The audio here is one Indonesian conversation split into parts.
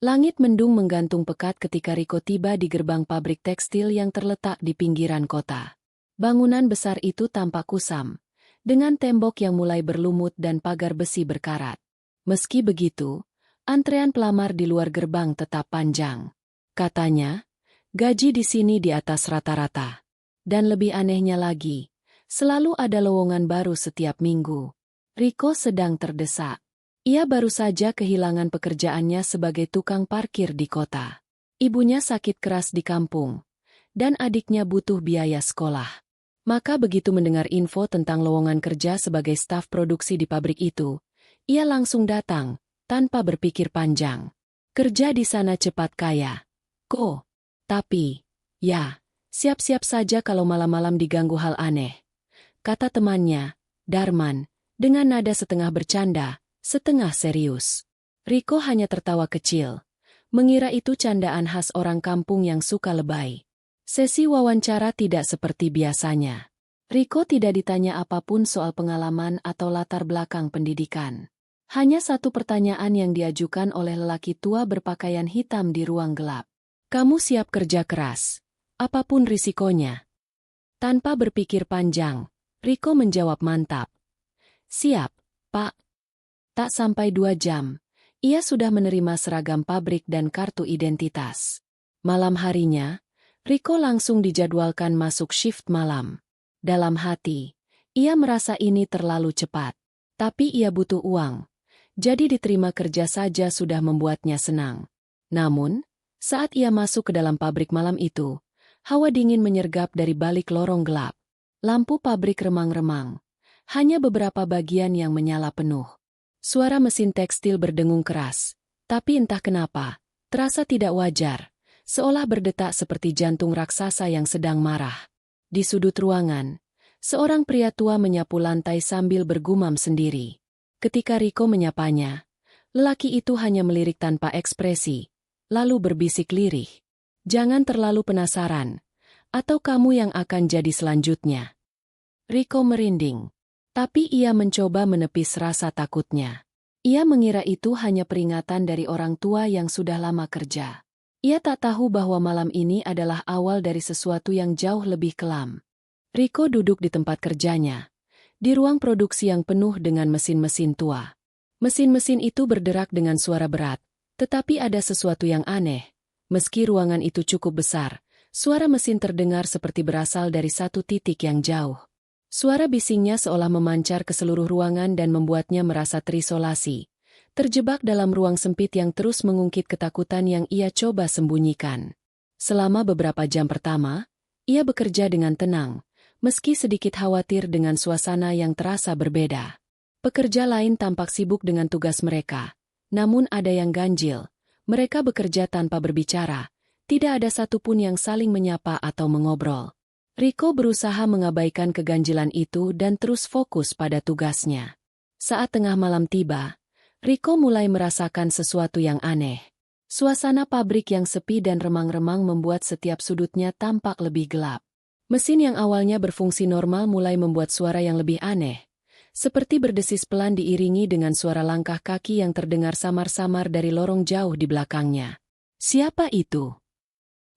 Langit mendung menggantung pekat ketika Riko tiba di gerbang pabrik tekstil yang terletak di pinggiran kota. Bangunan besar itu tampak kusam, dengan tembok yang mulai berlumut dan pagar besi berkarat. Meski begitu, antrean pelamar di luar gerbang tetap panjang. Katanya, gaji di sini di atas rata-rata. Dan lebih anehnya lagi, selalu ada lowongan baru setiap minggu. Riko sedang terdesak. Ia baru saja kehilangan pekerjaannya sebagai tukang parkir di kota. Ibunya sakit keras di kampung, dan adiknya butuh biaya sekolah. Maka begitu mendengar info tentang lowongan kerja sebagai staf produksi di pabrik itu, ia langsung datang, tanpa berpikir panjang. Kerja di sana cepat kaya. Tapi, ya, siap-siap saja kalau malam-malam diganggu hal aneh. Kata temannya, Darman, dengan nada setengah bercanda, setengah serius. Riko hanya tertawa kecil, mengira itu candaan khas orang kampung yang suka lebay. Sesi wawancara tidak seperti biasanya. Riko tidak ditanya apapun soal pengalaman atau latar belakang pendidikan. Hanya satu pertanyaan yang diajukan oleh lelaki tua berpakaian hitam di ruang gelap. Kamu siap kerja keras, apapun risikonya? Tanpa berpikir panjang, Riko menjawab mantap. Siap, Pak. Tak sampai 2 jam, ia sudah menerima seragam pabrik dan kartu identitas. Malam harinya, Riko langsung dijadwalkan masuk shift malam. Dalam hati, ia merasa ini terlalu cepat. Tapi ia butuh uang, jadi diterima kerja saja sudah membuatnya senang. Namun, saat ia masuk ke dalam pabrik malam itu, hawa dingin menyergap dari balik lorong gelap. Lampu pabrik remang-remang, hanya beberapa bagian yang menyala penuh. Suara mesin tekstil berdengung keras, tapi entah kenapa, terasa tidak wajar, seolah berdetak seperti jantung raksasa yang sedang marah. Di sudut ruangan, seorang pria tua menyapu lantai sambil bergumam sendiri. Ketika Riko menyapanya, lelaki itu hanya melirik tanpa ekspresi, lalu berbisik lirih. Jangan terlalu penasaran, atau kamu yang akan jadi selanjutnya. Riko merinding. Tapi ia mencoba menepis rasa takutnya. Ia mengira itu hanya peringatan dari orang tua yang sudah lama kerja. Ia tak tahu bahwa malam ini adalah awal dari sesuatu yang jauh lebih kelam. Riko duduk di tempat kerjanya, di ruang produksi yang penuh dengan mesin-mesin tua. Mesin-mesin itu berderak dengan suara berat, tetapi ada sesuatu yang aneh. Meski ruangan itu cukup besar, suara mesin terdengar seperti berasal dari satu titik yang jauh. Suara bisingnya seolah memancar ke seluruh ruangan dan membuatnya merasa terisolasi, terjebak dalam ruang sempit yang terus mengungkit ketakutan yang ia coba sembunyikan. Selama beberapa jam pertama, ia bekerja dengan tenang, meski sedikit khawatir dengan suasana yang terasa berbeda. Pekerja lain tampak sibuk dengan tugas mereka, namun ada yang ganjil. Mereka bekerja tanpa berbicara, tidak ada satupun yang saling menyapa atau mengobrol. Riko berusaha mengabaikan keganjilan itu dan terus fokus pada tugasnya. Saat tengah malam tiba, Riko mulai merasakan sesuatu yang aneh. Suasana pabrik yang sepi dan remang-remang membuat setiap sudutnya tampak lebih gelap. Mesin yang awalnya berfungsi normal mulai membuat suara yang lebih aneh, seperti berdesis pelan diiringi dengan suara langkah kaki yang terdengar samar-samar dari lorong jauh di belakangnya. Siapa itu?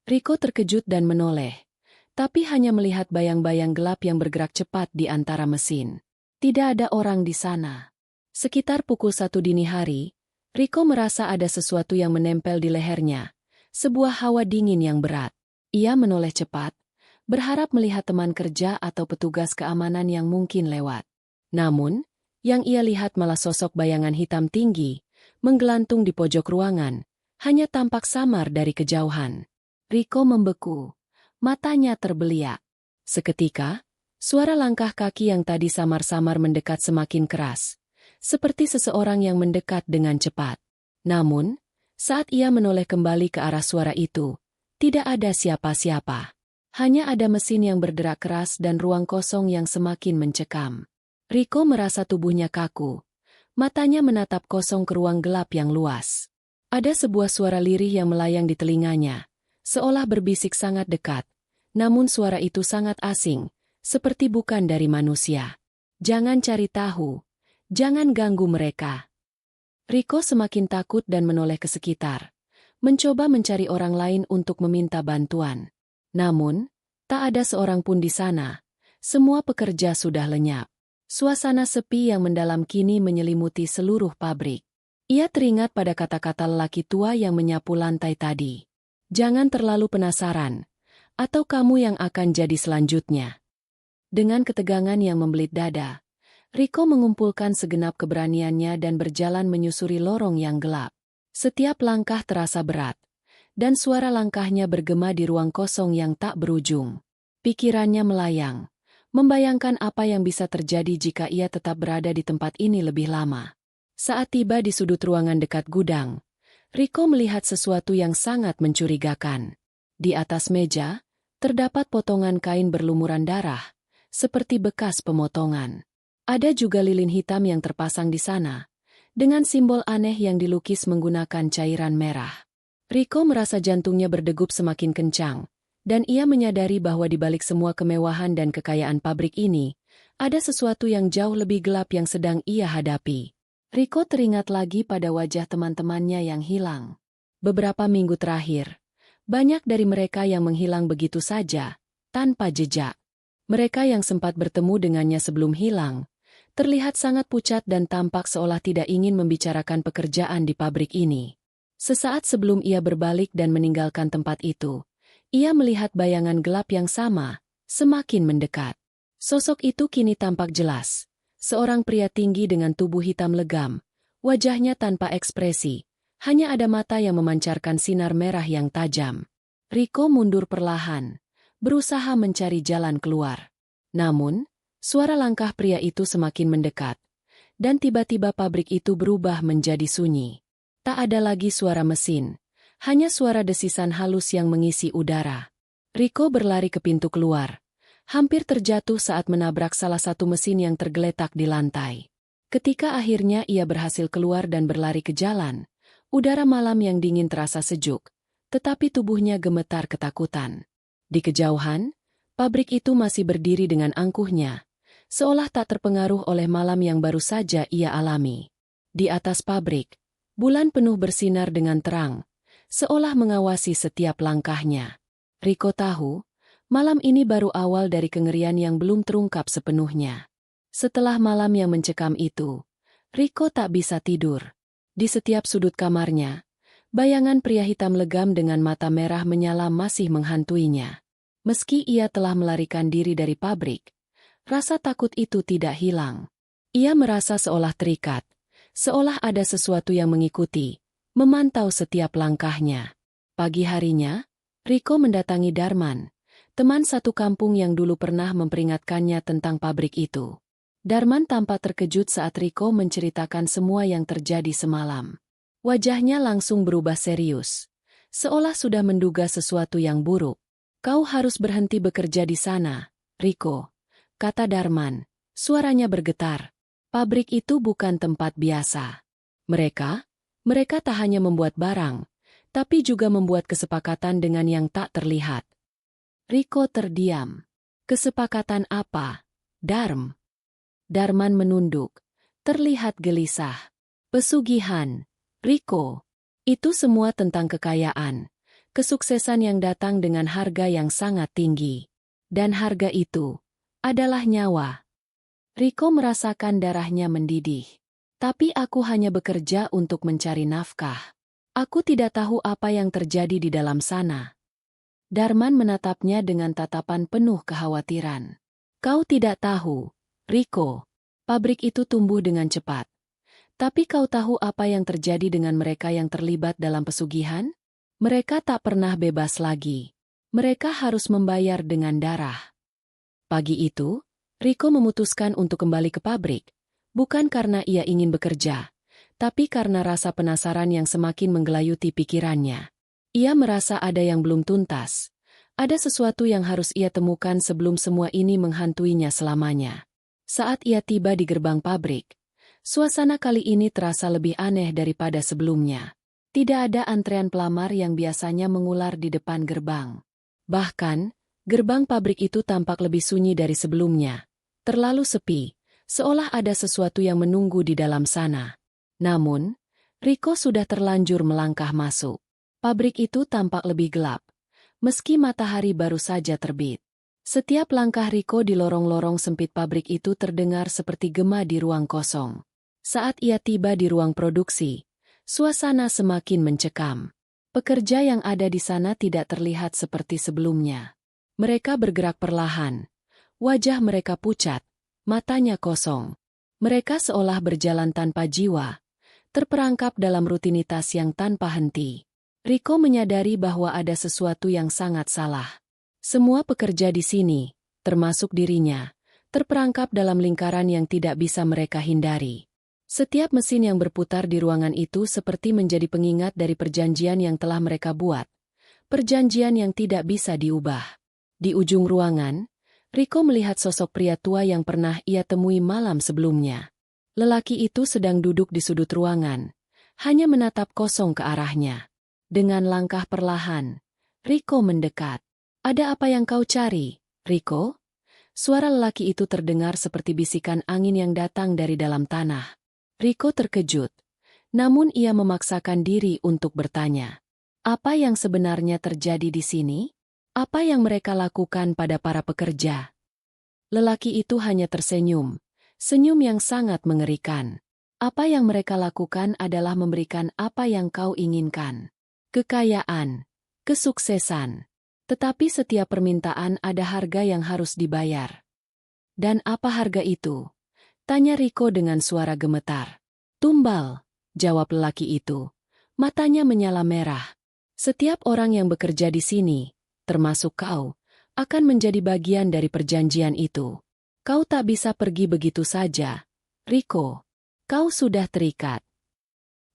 Riko terkejut dan menoleh. Tapi hanya melihat bayang-bayang gelap yang bergerak cepat di antara mesin. Tidak ada orang di sana. Sekitar pukul 1 dini hari, Riko merasa ada sesuatu yang menempel di lehernya, sebuah hawa dingin yang berat. Ia menoleh cepat, berharap melihat teman kerja atau petugas keamanan yang mungkin lewat. Namun, yang ia lihat malah sosok bayangan hitam tinggi, menggelantung di pojok ruangan, hanya tampak samar dari kejauhan. Riko membeku. Matanya terbeliak. Seketika, suara langkah kaki yang tadi samar-samar mendekat semakin keras, seperti seseorang yang mendekat dengan cepat. Namun, saat ia menoleh kembali ke arah suara itu, tidak ada siapa-siapa. Hanya ada mesin yang berderak keras dan ruang kosong yang semakin mencekam. Riko merasa tubuhnya kaku. Matanya menatap kosong ke ruang gelap yang luas. Ada sebuah suara lirih yang melayang di telinganya, seolah berbisik sangat dekat, namun suara itu sangat asing, seperti bukan dari manusia. Jangan cari tahu, jangan ganggu mereka. Riko semakin takut dan menoleh ke sekitar, mencoba mencari orang lain untuk meminta bantuan. Namun, tak ada seorang pun di sana. Semua pekerja sudah lenyap. Suasana sepi yang mendalam kini menyelimuti seluruh pabrik. Ia teringat pada kata-kata lelaki tua yang menyapu lantai tadi. Jangan terlalu penasaran, atau kamu yang akan jadi selanjutnya. Dengan ketegangan yang membelit dada, Rico mengumpulkan segenap keberaniannya dan berjalan menyusuri lorong yang gelap. Setiap langkah terasa berat, dan suara langkahnya bergema di ruang kosong yang tak berujung. Pikirannya melayang, membayangkan apa yang bisa terjadi jika ia tetap berada di tempat ini lebih lama. Saat tiba di sudut ruangan dekat gudang, Rico melihat sesuatu yang sangat mencurigakan. Di atas meja, terdapat potongan kain berlumuran darah, seperti bekas pemotongan. Ada juga lilin hitam yang terpasang di sana, dengan simbol aneh yang dilukis menggunakan cairan merah. Rico merasa jantungnya berdegup semakin kencang, dan ia menyadari bahwa di balik semua kemewahan dan kekayaan pabrik ini, ada sesuatu yang jauh lebih gelap yang sedang ia hadapi. Rico teringat lagi pada wajah teman-temannya yang hilang. Beberapa minggu terakhir, banyak dari mereka yang menghilang begitu saja, tanpa jejak. Mereka yang sempat bertemu dengannya sebelum hilang, terlihat sangat pucat dan tampak seolah tidak ingin membicarakan pekerjaan di pabrik ini. Sesaat sebelum ia berbalik dan meninggalkan tempat itu, ia melihat bayangan gelap yang sama, semakin mendekat. Sosok itu kini tampak jelas. Seorang pria tinggi dengan tubuh hitam legam, wajahnya tanpa ekspresi, hanya ada mata yang memancarkan sinar merah yang tajam. Rico mundur perlahan, berusaha mencari jalan keluar. Namun, suara langkah pria itu semakin mendekat, dan tiba-tiba pabrik itu berubah menjadi sunyi. Tak ada lagi suara mesin, hanya suara desisan halus yang mengisi udara. Rico berlari ke pintu keluar. Hampir terjatuh saat menabrak salah satu mesin yang tergeletak di lantai. Ketika akhirnya ia berhasil keluar dan berlari ke jalan, udara malam yang dingin terasa sejuk, tetapi tubuhnya gemetar ketakutan. Di kejauhan, pabrik itu masih berdiri dengan angkuhnya, seolah tak terpengaruh oleh malam yang baru saja ia alami. Di atas pabrik, bulan penuh bersinar dengan terang, seolah mengawasi setiap langkahnya. Rico tahu, malam ini baru awal dari kengerian yang belum terungkap sepenuhnya. Setelah malam yang mencekam itu, Rico tak bisa tidur. Di setiap sudut kamarnya, bayangan pria hitam legam dengan mata merah menyala masih menghantuinya. Meski ia telah melarikan diri dari pabrik, rasa takut itu tidak hilang. Ia merasa seolah terikat, seolah ada sesuatu yang mengikuti, memantau setiap langkahnya. Pagi harinya, Rico mendatangi Darman, teman satu kampung yang dulu pernah memperingatkannya tentang pabrik itu. Darman tampak terkejut saat Rico menceritakan semua yang terjadi semalam. Wajahnya langsung berubah serius, seolah sudah menduga sesuatu yang buruk. Kau harus berhenti bekerja di sana, Rico, kata Darman. Suaranya bergetar. Pabrik itu bukan tempat biasa. Mereka tak hanya membuat barang, tapi juga membuat kesepakatan dengan yang tak terlihat. Rico terdiam. Kesepakatan apa, Darman menunduk, terlihat gelisah. Pesugihan, Rico. Itu semua tentang kekayaan, kesuksesan yang datang dengan harga yang sangat tinggi. Dan harga itu adalah nyawa. Rico merasakan darahnya mendidih. Tapi aku hanya bekerja untuk mencari nafkah. Aku tidak tahu apa yang terjadi di dalam sana. Darman menatapnya dengan tatapan penuh kekhawatiran. Kau tidak tahu, Rico. Pabrik itu tumbuh dengan cepat. Tapi kau tahu apa yang terjadi dengan mereka yang terlibat dalam pesugihan? Mereka tak pernah bebas lagi. Mereka harus membayar dengan darah. Pagi itu, Rico memutuskan untuk kembali ke pabrik, bukan karena ia ingin bekerja, tapi karena rasa penasaran yang semakin menggelayuti pikirannya. Ia merasa ada yang belum tuntas. Ada sesuatu yang harus ia temukan sebelum semua ini menghantuinya selamanya. Saat ia tiba di gerbang pabrik, suasana kali ini terasa lebih aneh daripada sebelumnya. Tidak ada antrean pelamar yang biasanya mengular di depan gerbang. Bahkan, gerbang pabrik itu tampak lebih sunyi dari sebelumnya. Terlalu sepi, seolah ada sesuatu yang menunggu di dalam sana. Namun, Rico sudah terlanjur melangkah masuk. Pabrik itu tampak lebih gelap, meski matahari baru saja terbit. Setiap langkah Riko di lorong-lorong sempit pabrik itu terdengar seperti gema di ruang kosong. Saat ia tiba di ruang produksi, suasana semakin mencekam. Pekerja yang ada di sana tidak terlihat seperti sebelumnya. Mereka bergerak perlahan. Wajah mereka pucat, matanya kosong. Mereka seolah berjalan tanpa jiwa, terperangkap dalam rutinitas yang tanpa henti. Riko menyadari bahwa ada sesuatu yang sangat salah. Semua pekerja di sini, termasuk dirinya, terperangkap dalam lingkaran yang tidak bisa mereka hindari. Setiap mesin yang berputar di ruangan itu seperti menjadi pengingat dari perjanjian yang telah mereka buat. Perjanjian yang tidak bisa diubah. Di ujung ruangan, Riko melihat sosok pria tua yang pernah ia temui malam sebelumnya. Lelaki itu sedang duduk di sudut ruangan, hanya menatap kosong ke arahnya. Dengan langkah perlahan, Riko mendekat. "Ada apa yang kau cari, Riko?" Suara lelaki itu terdengar seperti bisikan angin yang datang dari dalam tanah. Riko terkejut, namun ia memaksakan diri untuk bertanya. Apa yang sebenarnya terjadi di sini? Apa yang mereka lakukan pada para pekerja? Lelaki itu hanya tersenyum, senyum yang sangat mengerikan. Apa yang mereka lakukan adalah memberikan apa yang kau inginkan. Kekayaan, kesuksesan. Tetapi setiap permintaan ada harga yang harus dibayar. Dan apa harga itu? Tanya Riko dengan suara gemetar. "Tumbal," jawab lelaki itu. Matanya menyala merah. "Setiap orang yang bekerja di sini, termasuk kau, akan menjadi bagian dari perjanjian itu. Kau tak bisa pergi begitu saja, Riko. Kau sudah terikat."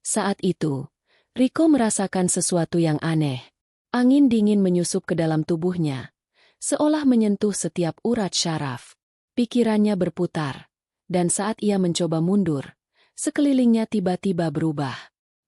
Saat itu, Riko merasakan sesuatu yang aneh. Angin dingin menyusup ke dalam tubuhnya, seolah menyentuh setiap urat syaraf. Pikirannya berputar. Dan saat ia mencoba mundur, sekelilingnya tiba-tiba berubah.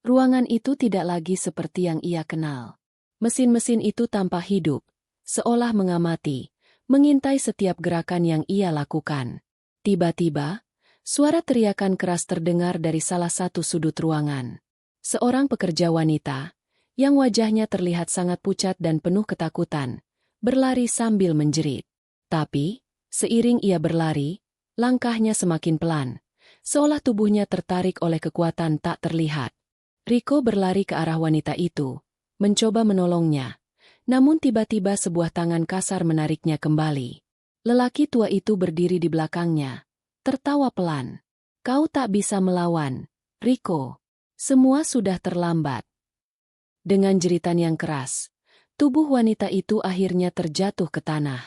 Ruangan itu tidak lagi seperti yang ia kenal. Mesin-mesin itu tampak hidup, seolah mengamati, mengintai setiap gerakan yang ia lakukan. Tiba-tiba, suara teriakan keras terdengar dari salah satu sudut ruangan. Seorang pekerja wanita, yang wajahnya terlihat sangat pucat dan penuh ketakutan, berlari sambil menjerit. Tapi, seiring ia berlari, langkahnya semakin pelan, seolah tubuhnya tertarik oleh kekuatan tak terlihat. Riko berlari ke arah wanita itu, mencoba menolongnya, namun tiba-tiba sebuah tangan kasar menariknya kembali. Lelaki tua itu berdiri di belakangnya, tertawa pelan. "Kau tak bisa melawan, Riko. Semua sudah terlambat." Dengan jeritan yang keras, tubuh wanita itu akhirnya terjatuh ke tanah.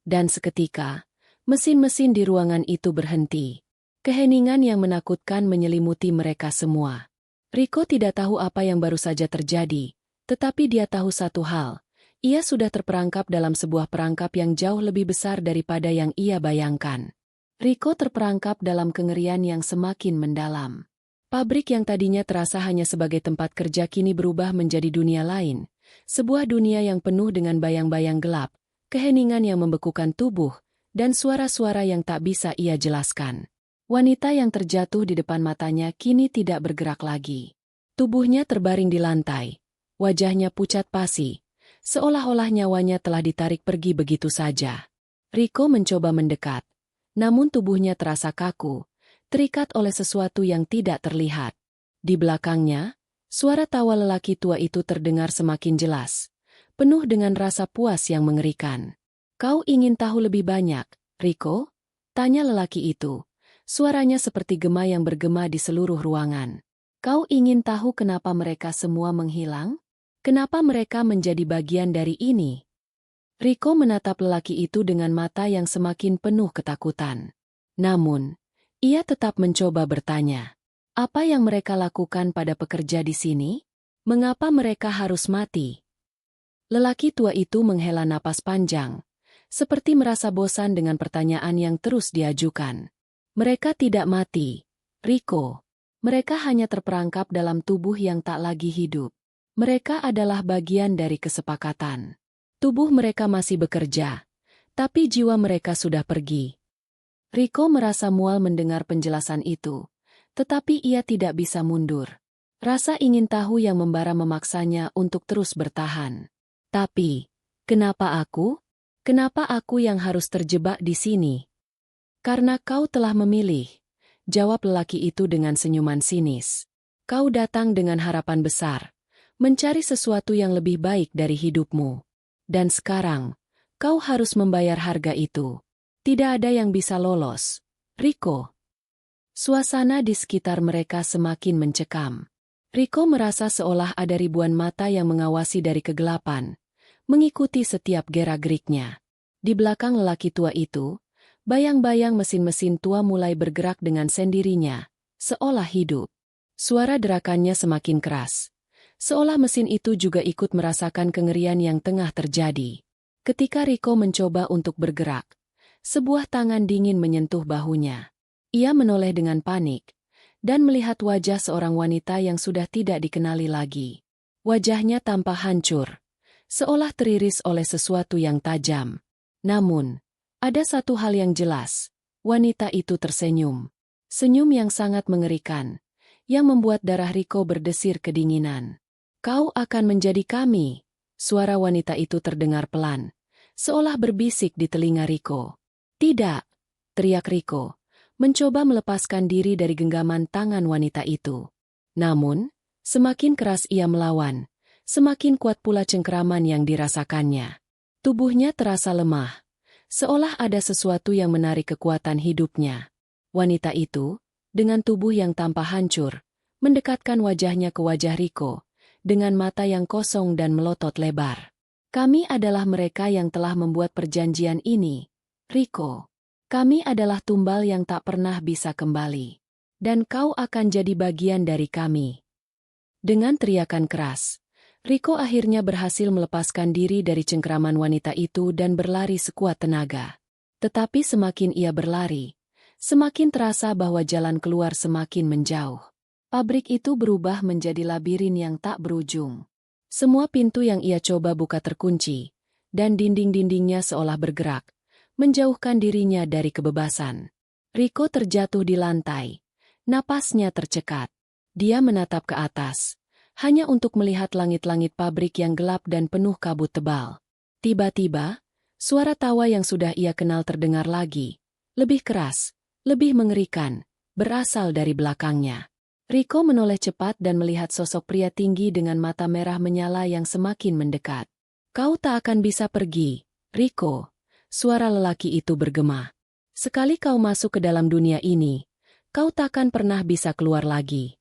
Dan seketika, mesin-mesin di ruangan itu berhenti. Keheningan yang menakutkan menyelimuti mereka semua. Riko tidak tahu apa yang baru saja terjadi, tetapi dia tahu satu hal. Ia sudah terperangkap dalam sebuah perangkap yang jauh lebih besar daripada yang ia bayangkan. Riko terperangkap dalam kengerian yang semakin mendalam. Pabrik yang tadinya terasa hanya sebagai tempat kerja kini berubah menjadi dunia lain. Sebuah dunia yang penuh dengan bayang-bayang gelap, keheningan yang membekukan tubuh, dan suara-suara yang tak bisa ia jelaskan. Wanita yang terjatuh di depan matanya kini tidak bergerak lagi. Tubuhnya terbaring di lantai. Wajahnya pucat pasi, seolah-olah nyawanya telah ditarik pergi begitu saja. Riko mencoba mendekat, namun tubuhnya terasa kaku, terikat oleh sesuatu yang tidak terlihat. Di belakangnya, suara tawa lelaki tua itu terdengar semakin jelas, penuh dengan rasa puas yang mengerikan. "Kau ingin tahu lebih banyak, Riko?" tanya lelaki itu. Suaranya seperti gema yang bergema di seluruh ruangan. "Kau ingin tahu kenapa mereka semua menghilang? Kenapa mereka menjadi bagian dari ini?" Riko menatap lelaki itu dengan mata yang semakin penuh ketakutan. Namun, ia tetap mencoba bertanya. Apa yang mereka lakukan pada pekerja di sini? Mengapa mereka harus mati? Lelaki tua itu menghela napas panjang, seperti merasa bosan dengan pertanyaan yang terus diajukan. "Mereka tidak mati, Riko. Mereka hanya terperangkap dalam tubuh yang tak lagi hidup. Mereka adalah bagian dari kesepakatan. Tubuh mereka masih bekerja, tapi jiwa mereka sudah pergi." Riko merasa mual mendengar penjelasan itu, tetapi ia tidak bisa mundur. Rasa ingin tahu yang membara memaksanya untuk terus bertahan. Tapi, kenapa aku? Kenapa aku yang harus terjebak di sini? Karena kau telah memilih, jawab lelaki itu dengan senyuman sinis. Kau datang dengan harapan besar, mencari sesuatu yang lebih baik dari hidupmu. Dan sekarang, kau harus membayar harga itu. Tidak ada yang bisa lolos. Rico. Suasana di sekitar mereka semakin mencekam. Rico merasa seolah ada ribuan mata yang mengawasi dari kegelapan, mengikuti setiap gerak-geriknya. Di belakang lelaki tua itu, bayang-bayang mesin-mesin tua mulai bergerak dengan sendirinya, seolah hidup. Suara derakannya semakin keras, seolah mesin itu juga ikut merasakan kengerian yang tengah terjadi. Ketika Rico mencoba untuk bergerak, sebuah tangan dingin menyentuh bahunya. Ia menoleh dengan panik, dan melihat wajah seorang wanita yang sudah tidak dikenali lagi. Wajahnya tampak hancur, seolah teriris oleh sesuatu yang tajam. Namun, ada satu hal yang jelas, wanita itu tersenyum. Senyum yang sangat mengerikan, yang membuat darah Rico berdesir kedinginan. Kau akan menjadi kami, suara wanita itu terdengar pelan, seolah berbisik di telinga Rico. Tidak, teriak Rico, mencoba melepaskan diri dari genggaman tangan wanita itu. Namun, semakin keras ia melawan, semakin kuat pula cengkeraman yang dirasakannya. Tubuhnya terasa lemah, seolah ada sesuatu yang menarik kekuatan hidupnya. Wanita itu, dengan tubuh yang tampak hancur, mendekatkan wajahnya ke wajah Rico, dengan mata yang kosong dan melotot lebar. Kami adalah mereka yang telah membuat perjanjian ini, Rico. Kami adalah tumbal yang tak pernah bisa kembali. Dan kau akan jadi bagian dari kami. Dengan teriakan keras, Rico akhirnya berhasil melepaskan diri dari cengkeraman wanita itu dan berlari sekuat tenaga. Tetapi semakin ia berlari, semakin terasa bahwa jalan keluar semakin menjauh. Pabrik itu berubah menjadi labirin yang tak berujung. Semua pintu yang ia coba buka terkunci, dan dinding-dindingnya seolah bergerak, menjauhkan dirinya dari kebebasan. Rico terjatuh di lantai. Napasnya tercekat. Dia menatap ke atas, hanya untuk melihat langit-langit pabrik yang gelap dan penuh kabut tebal. Tiba-tiba, suara tawa yang sudah ia kenal terdengar lagi, lebih keras, lebih mengerikan, berasal dari belakangnya. Rico menoleh cepat dan melihat sosok pria tinggi dengan mata merah menyala yang semakin mendekat. Kau tak akan bisa pergi, Rico. Suara lelaki itu bergema. Sekali kau masuk ke dalam dunia ini, kau takkan pernah bisa keluar lagi.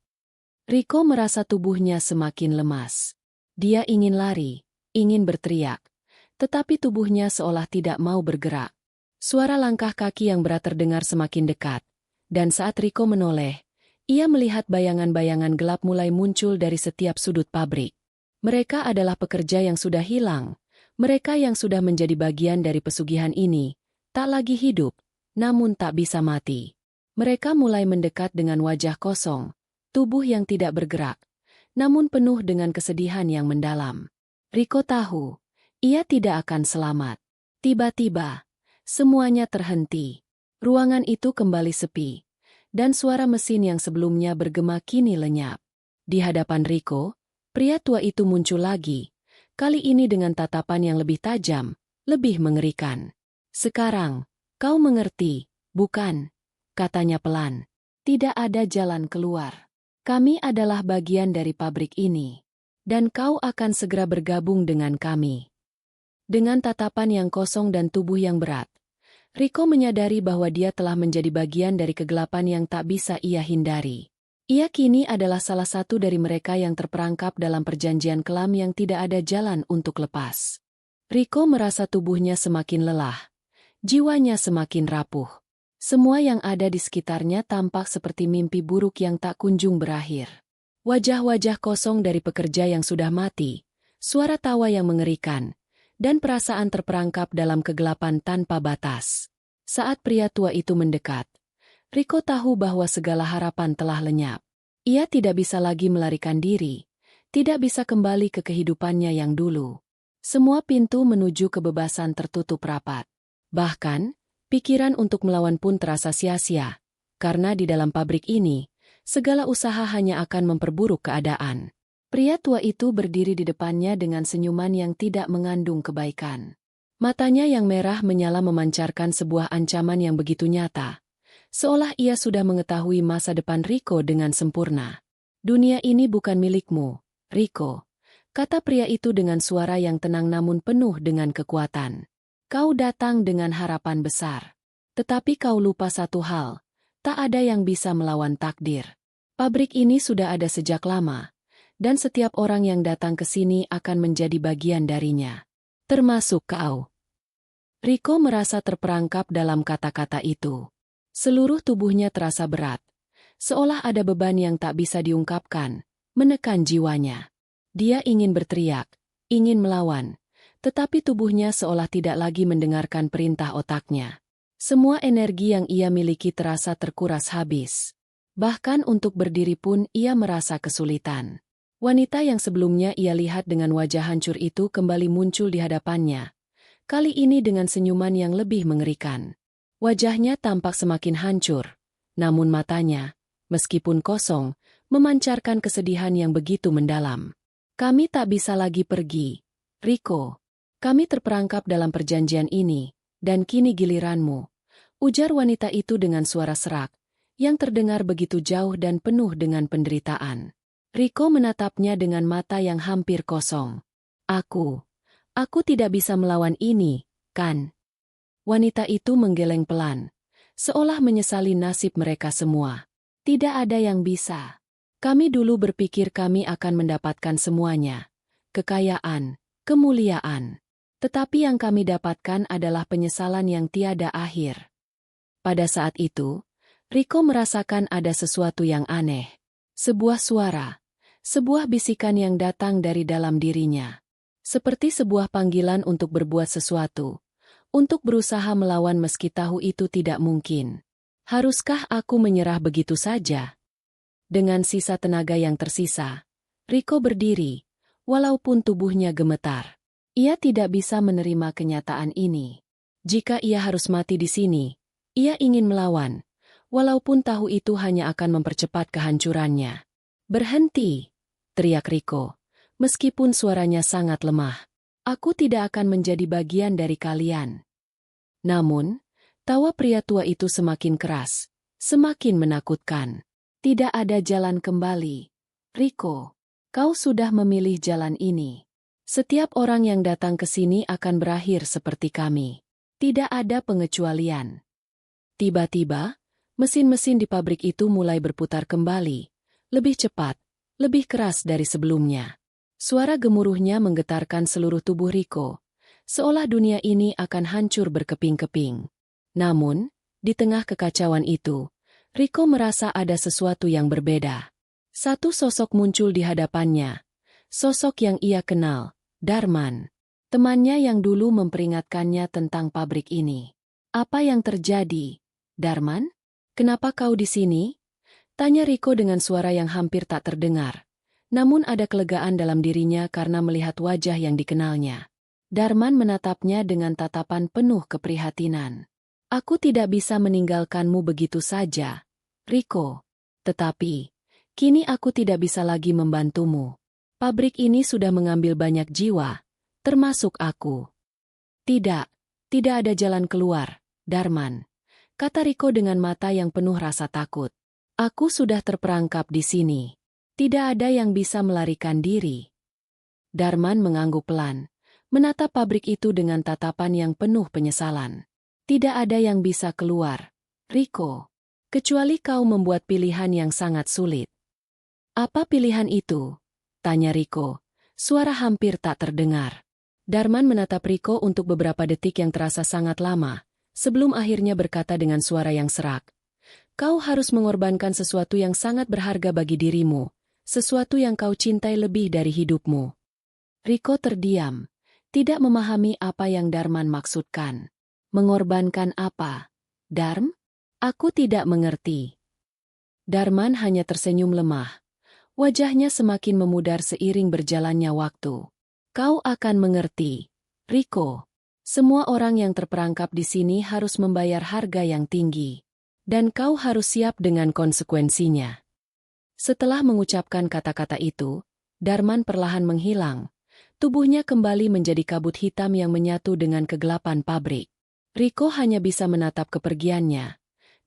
Rico merasa tubuhnya semakin lemas. Dia ingin lari, ingin berteriak, tetapi tubuhnya seolah tidak mau bergerak. Suara langkah kaki yang berat terdengar semakin dekat, dan saat Rico menoleh, ia melihat bayangan-bayangan gelap mulai muncul dari setiap sudut pabrik. Mereka adalah pekerja yang sudah hilang. Mereka yang sudah menjadi bagian dari pesugihan ini, tak lagi hidup, namun tak bisa mati. Mereka mulai mendekat dengan wajah kosong, tubuh yang tidak bergerak, namun penuh dengan kesedihan yang mendalam. Rico tahu, ia tidak akan selamat. Tiba-tiba, semuanya terhenti. Ruangan itu kembali sepi, dan suara mesin yang sebelumnya bergema kini lenyap. Di hadapan Rico, pria tua itu muncul lagi. Kali ini dengan tatapan yang lebih tajam, lebih mengerikan. Sekarang, kau mengerti, bukan? Katanya pelan. Tidak ada jalan keluar. Kami adalah bagian dari pabrik ini. Dan kau akan segera bergabung dengan kami. Dengan tatapan yang kosong dan tubuh yang berat, Rico menyadari bahwa dia telah menjadi bagian dari kegelapan yang tak bisa ia hindari. Ia kini adalah salah satu dari mereka yang terperangkap dalam perjanjian kelam yang tidak ada jalan untuk lepas. Rico merasa tubuhnya semakin lelah, jiwanya semakin rapuh. Semua yang ada di sekitarnya tampak seperti mimpi buruk yang tak kunjung berakhir. Wajah-wajah kosong dari pekerja yang sudah mati, suara tawa yang mengerikan, dan perasaan terperangkap dalam kegelapan tanpa batas. Saat pria tua itu mendekat, Rico tahu bahwa segala harapan telah lenyap. Ia tidak bisa lagi melarikan diri, tidak bisa kembali ke kehidupannya yang dulu. Semua pintu menuju kebebasan tertutup rapat. Bahkan, pikiran untuk melawan pun terasa sia-sia, karena di dalam pabrik ini, segala usaha hanya akan memperburuk keadaan. Pria tua itu berdiri di depannya dengan senyuman yang tidak mengandung kebaikan. Matanya yang merah menyala memancarkan sebuah ancaman yang begitu nyata. Seolah ia sudah mengetahui masa depan Rico dengan sempurna. Dunia ini bukan milikmu, Rico, kata pria itu dengan suara yang tenang namun penuh dengan kekuatan. Kau datang dengan harapan besar. Tetapi kau lupa satu hal, tak ada yang bisa melawan takdir. Pabrik ini sudah ada sejak lama, dan setiap orang yang datang ke sini akan menjadi bagian darinya. Termasuk kau. Rico merasa terperangkap dalam kata-kata itu. Seluruh tubuhnya terasa berat, seolah ada beban yang tak bisa diungkapkan, menekan jiwanya. Dia ingin berteriak, ingin melawan, tetapi tubuhnya seolah tidak lagi mendengarkan perintah otaknya. Semua energi yang ia miliki terasa terkuras habis. Bahkan untuk berdiri pun ia merasa kesulitan. Wanita yang sebelumnya ia lihat dengan wajah hancur itu kembali muncul di hadapannya. Kali ini dengan senyuman yang lebih mengerikan. Wajahnya tampak semakin hancur, namun matanya, meskipun kosong, memancarkan kesedihan yang begitu mendalam. Kami tak bisa lagi pergi, Rico. Kami terperangkap dalam perjanjian ini, dan kini giliranmu. Ujar wanita itu dengan suara serak, yang terdengar begitu jauh dan penuh dengan penderitaan. Rico menatapnya dengan mata yang hampir kosong. Aku tidak bisa melawan ini, kan? Wanita itu menggeleng pelan, seolah menyesali nasib mereka semua. Tidak ada yang bisa. Kami dulu berpikir kami akan mendapatkan semuanya. Kekayaan, kemuliaan. Tetapi yang kami dapatkan adalah penyesalan yang tiada akhir. Pada saat itu, Rico merasakan ada sesuatu yang aneh. Sebuah suara, sebuah bisikan yang datang dari dalam dirinya. Seperti sebuah panggilan untuk berbuat sesuatu, untuk berusaha melawan meski tahu itu tidak mungkin. Haruskah aku menyerah begitu saja? Dengan sisa tenaga yang tersisa, Rico berdiri, walaupun tubuhnya gemetar. Ia tidak bisa menerima kenyataan ini. Jika ia harus mati di sini, ia ingin melawan, walaupun tahu itu hanya akan mempercepat kehancurannya. Berhenti, teriak Rico. Meskipun suaranya sangat lemah, aku tidak akan menjadi bagian dari kalian. Namun, tawa pria tua itu semakin keras, semakin menakutkan. Tidak ada jalan kembali. Rico, kau sudah memilih jalan ini. Setiap orang yang datang ke sini akan berakhir seperti kami. Tidak ada pengecualian. Tiba-tiba, mesin-mesin di pabrik itu mulai berputar kembali, lebih cepat, lebih keras dari sebelumnya. Suara gemuruhnya menggetarkan seluruh tubuh Rico, seolah dunia ini akan hancur berkeping-keping. Namun, di tengah kekacauan itu, Rico merasa ada sesuatu yang berbeda. Satu sosok muncul di hadapannya, sosok yang ia kenal, Darman, temannya yang dulu memperingatkannya tentang pabrik ini. Apa yang terjadi, Darman? Kenapa kau di sini? Tanya Rico dengan suara yang hampir tak terdengar. Namun ada kelegaan dalam dirinya karena melihat wajah yang dikenalnya. Darman menatapnya dengan tatapan penuh keprihatinan. Aku tidak bisa meninggalkanmu begitu saja, Rico. Tetapi, kini aku tidak bisa lagi membantumu. Pabrik ini sudah mengambil banyak jiwa, termasuk aku. Tidak ada jalan keluar, Darman, kata Rico dengan mata yang penuh rasa takut. Aku sudah terperangkap di sini. Tidak ada yang bisa melarikan diri. Darman mengangguk pelan, menatap pabrik itu dengan tatapan yang penuh penyesalan. Tidak ada yang bisa keluar, Rico, kecuali kau membuat pilihan yang sangat sulit. Apa pilihan itu? Tanya Rico, suara hampir tak terdengar. Darman menatap Rico untuk beberapa detik yang terasa sangat lama, sebelum akhirnya berkata dengan suara yang serak. Kau harus mengorbankan sesuatu yang sangat berharga bagi dirimu. Sesuatu yang kau cintai lebih dari hidupmu. Rico terdiam, tidak memahami apa yang Darman maksudkan. Mengorbankan apa? Darm? Aku tidak mengerti. Darman hanya tersenyum lemah. Wajahnya semakin memudar seiring berjalannya waktu. Kau akan mengerti, Rico. Semua orang yang terperangkap di sini harus membayar harga yang tinggi. Dan kau harus siap dengan konsekuensinya. Setelah mengucapkan kata-kata itu, Darman perlahan menghilang. Tubuhnya kembali menjadi kabut hitam yang menyatu dengan kegelapan pabrik. Riko hanya bisa menatap kepergiannya.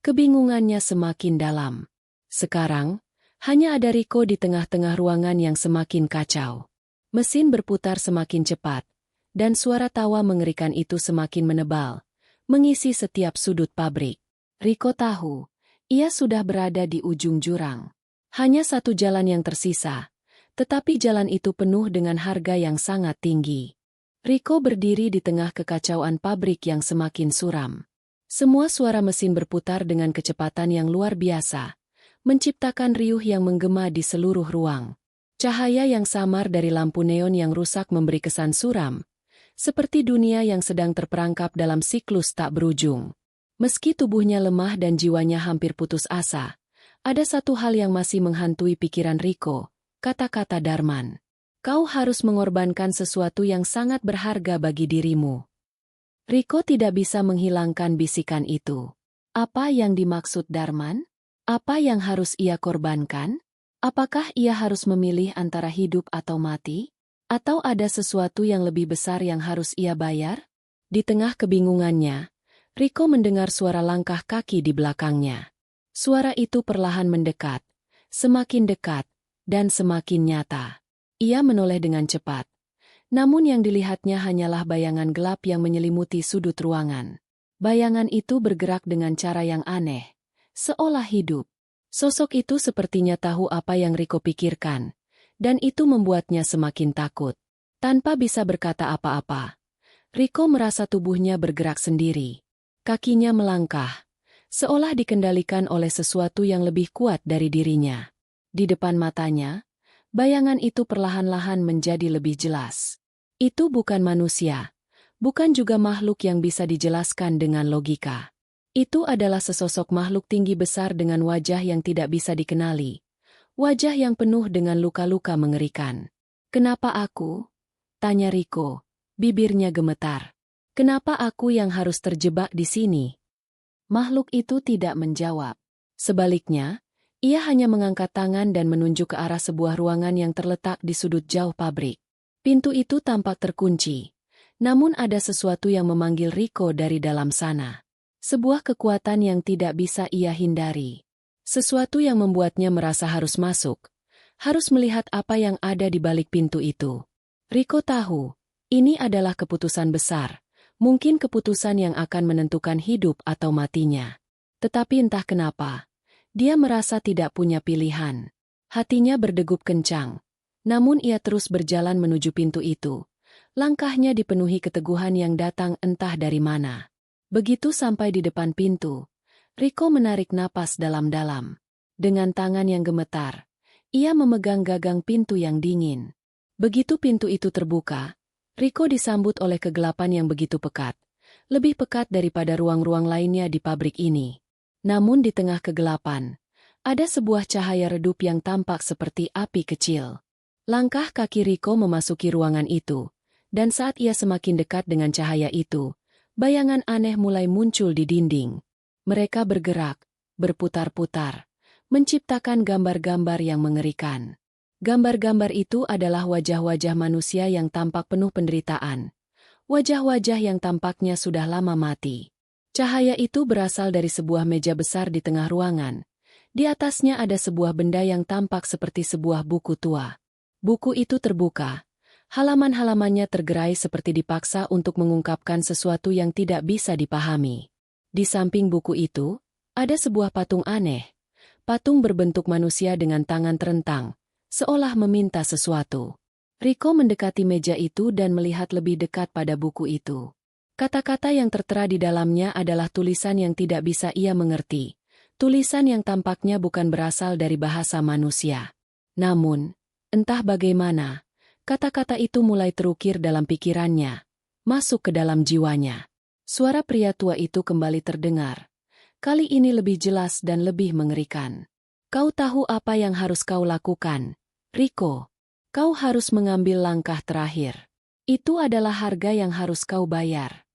Kebingungannya semakin dalam. Sekarang, hanya ada Riko di tengah-tengah ruangan yang semakin kacau. Mesin berputar semakin cepat, dan suara tawa mengerikan itu semakin menebal, mengisi setiap sudut pabrik. Riko tahu, ia sudah berada di ujung jurang. Hanya satu jalan yang tersisa, tetapi jalan itu penuh dengan harga yang sangat tinggi. Riko berdiri di tengah kekacauan pabrik yang semakin suram. Semua suara mesin berputar dengan kecepatan yang luar biasa, menciptakan riuh yang menggema di seluruh ruang. Cahaya yang samar dari lampu neon yang rusak memberi kesan suram, seperti dunia yang sedang terperangkap dalam siklus tak berujung. Meski tubuhnya lemah dan jiwanya hampir putus asa, ada satu hal yang masih menghantui pikiran Riko. Kata-kata Darman, kau harus mengorbankan sesuatu yang sangat berharga bagi dirimu. Riko tidak bisa menghilangkan bisikan itu. Apa yang dimaksud Darman? Apa yang harus ia korbankan? Apakah ia harus memilih antara hidup atau mati? Atau ada sesuatu yang lebih besar yang harus ia bayar? Di tengah kebingungannya, Riko mendengar suara langkah kaki di belakangnya. Suara itu perlahan mendekat, semakin dekat, dan semakin nyata. Ia menoleh dengan cepat. Namun yang dilihatnya hanyalah bayangan gelap yang menyelimuti sudut ruangan. Bayangan itu bergerak dengan cara yang aneh, seolah hidup. Sosok itu sepertinya tahu apa yang Riko pikirkan, dan itu membuatnya semakin takut. Tanpa bisa berkata apa-apa, Riko merasa tubuhnya bergerak sendiri. Kakinya melangkah, seolah dikendalikan oleh sesuatu yang lebih kuat dari dirinya. Di depan matanya, bayangan itu perlahan-lahan menjadi lebih jelas. Itu bukan manusia, bukan juga makhluk yang bisa dijelaskan dengan logika. Itu adalah sesosok makhluk tinggi besar dengan wajah yang tidak bisa dikenali. Wajah yang penuh dengan luka-luka mengerikan. "Kenapa aku?" tanya Riko, bibirnya gemetar. "Kenapa aku yang harus terjebak di sini?" Makhluk itu tidak menjawab. Sebaliknya, ia hanya mengangkat tangan dan menunjuk ke arah sebuah ruangan yang terletak di sudut jauh pabrik. Pintu itu tampak terkunci, namun ada sesuatu yang memanggil Riko dari dalam sana. Sebuah kekuatan yang tidak bisa ia hindari. Sesuatu yang membuatnya merasa harus masuk, harus melihat apa yang ada di balik pintu itu. Riko tahu, ini adalah keputusan besar, mungkin keputusan yang akan menentukan hidup atau matinya. Tetapi entah kenapa, dia merasa tidak punya pilihan. Hatinya berdegup kencang. Namun ia terus berjalan menuju pintu itu. Langkahnya dipenuhi keteguhan yang datang entah dari mana. Begitu sampai di depan pintu, Riko menarik napas dalam-dalam. Dengan tangan yang gemetar, ia memegang gagang pintu yang dingin. Begitu pintu itu terbuka, Riko disambut oleh kegelapan yang begitu pekat. Lebih pekat daripada ruang-ruang lainnya di pabrik ini. Namun di tengah kegelapan, ada sebuah cahaya redup yang tampak seperti api kecil. Langkah kaki Riko memasuki ruangan itu, dan saat ia semakin dekat dengan cahaya itu, bayangan aneh mulai muncul di dinding. Mereka bergerak, berputar-putar, menciptakan gambar-gambar yang mengerikan. Gambar-gambar itu adalah wajah-wajah manusia yang tampak penuh penderitaan. Wajah-wajah yang tampaknya sudah lama mati. Cahaya itu berasal dari sebuah meja besar di tengah ruangan. Di atasnya ada sebuah benda yang tampak seperti sebuah buku tua. Buku itu terbuka. Halaman-halamannya tergerai seperti dipaksa untuk mengungkapkan sesuatu yang tidak bisa dipahami. Di samping buku itu, ada sebuah patung aneh. Patung berbentuk manusia dengan tangan terentang, seolah meminta sesuatu. Riko mendekati meja itu dan melihat lebih dekat pada buku itu. Kata-kata yang tertera di dalamnya adalah tulisan yang tidak bisa ia mengerti. Tulisan yang tampaknya bukan berasal dari bahasa manusia. Namun, entah bagaimana, kata-kata itu mulai terukir dalam pikirannya, masuk ke dalam jiwanya. Suara pria tua itu kembali terdengar. Kali ini lebih jelas dan lebih mengerikan. "Kau tahu apa yang harus kau lakukan, Riko. Kau harus mengambil langkah terakhir. Itu adalah harga yang harus kau bayar."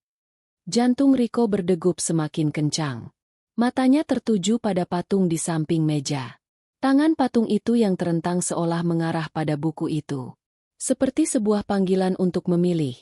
Jantung Riko berdegup semakin kencang. Matanya tertuju pada patung di samping meja. Tangan patung itu yang terentang seolah mengarah pada buku itu. Seperti sebuah panggilan untuk memilih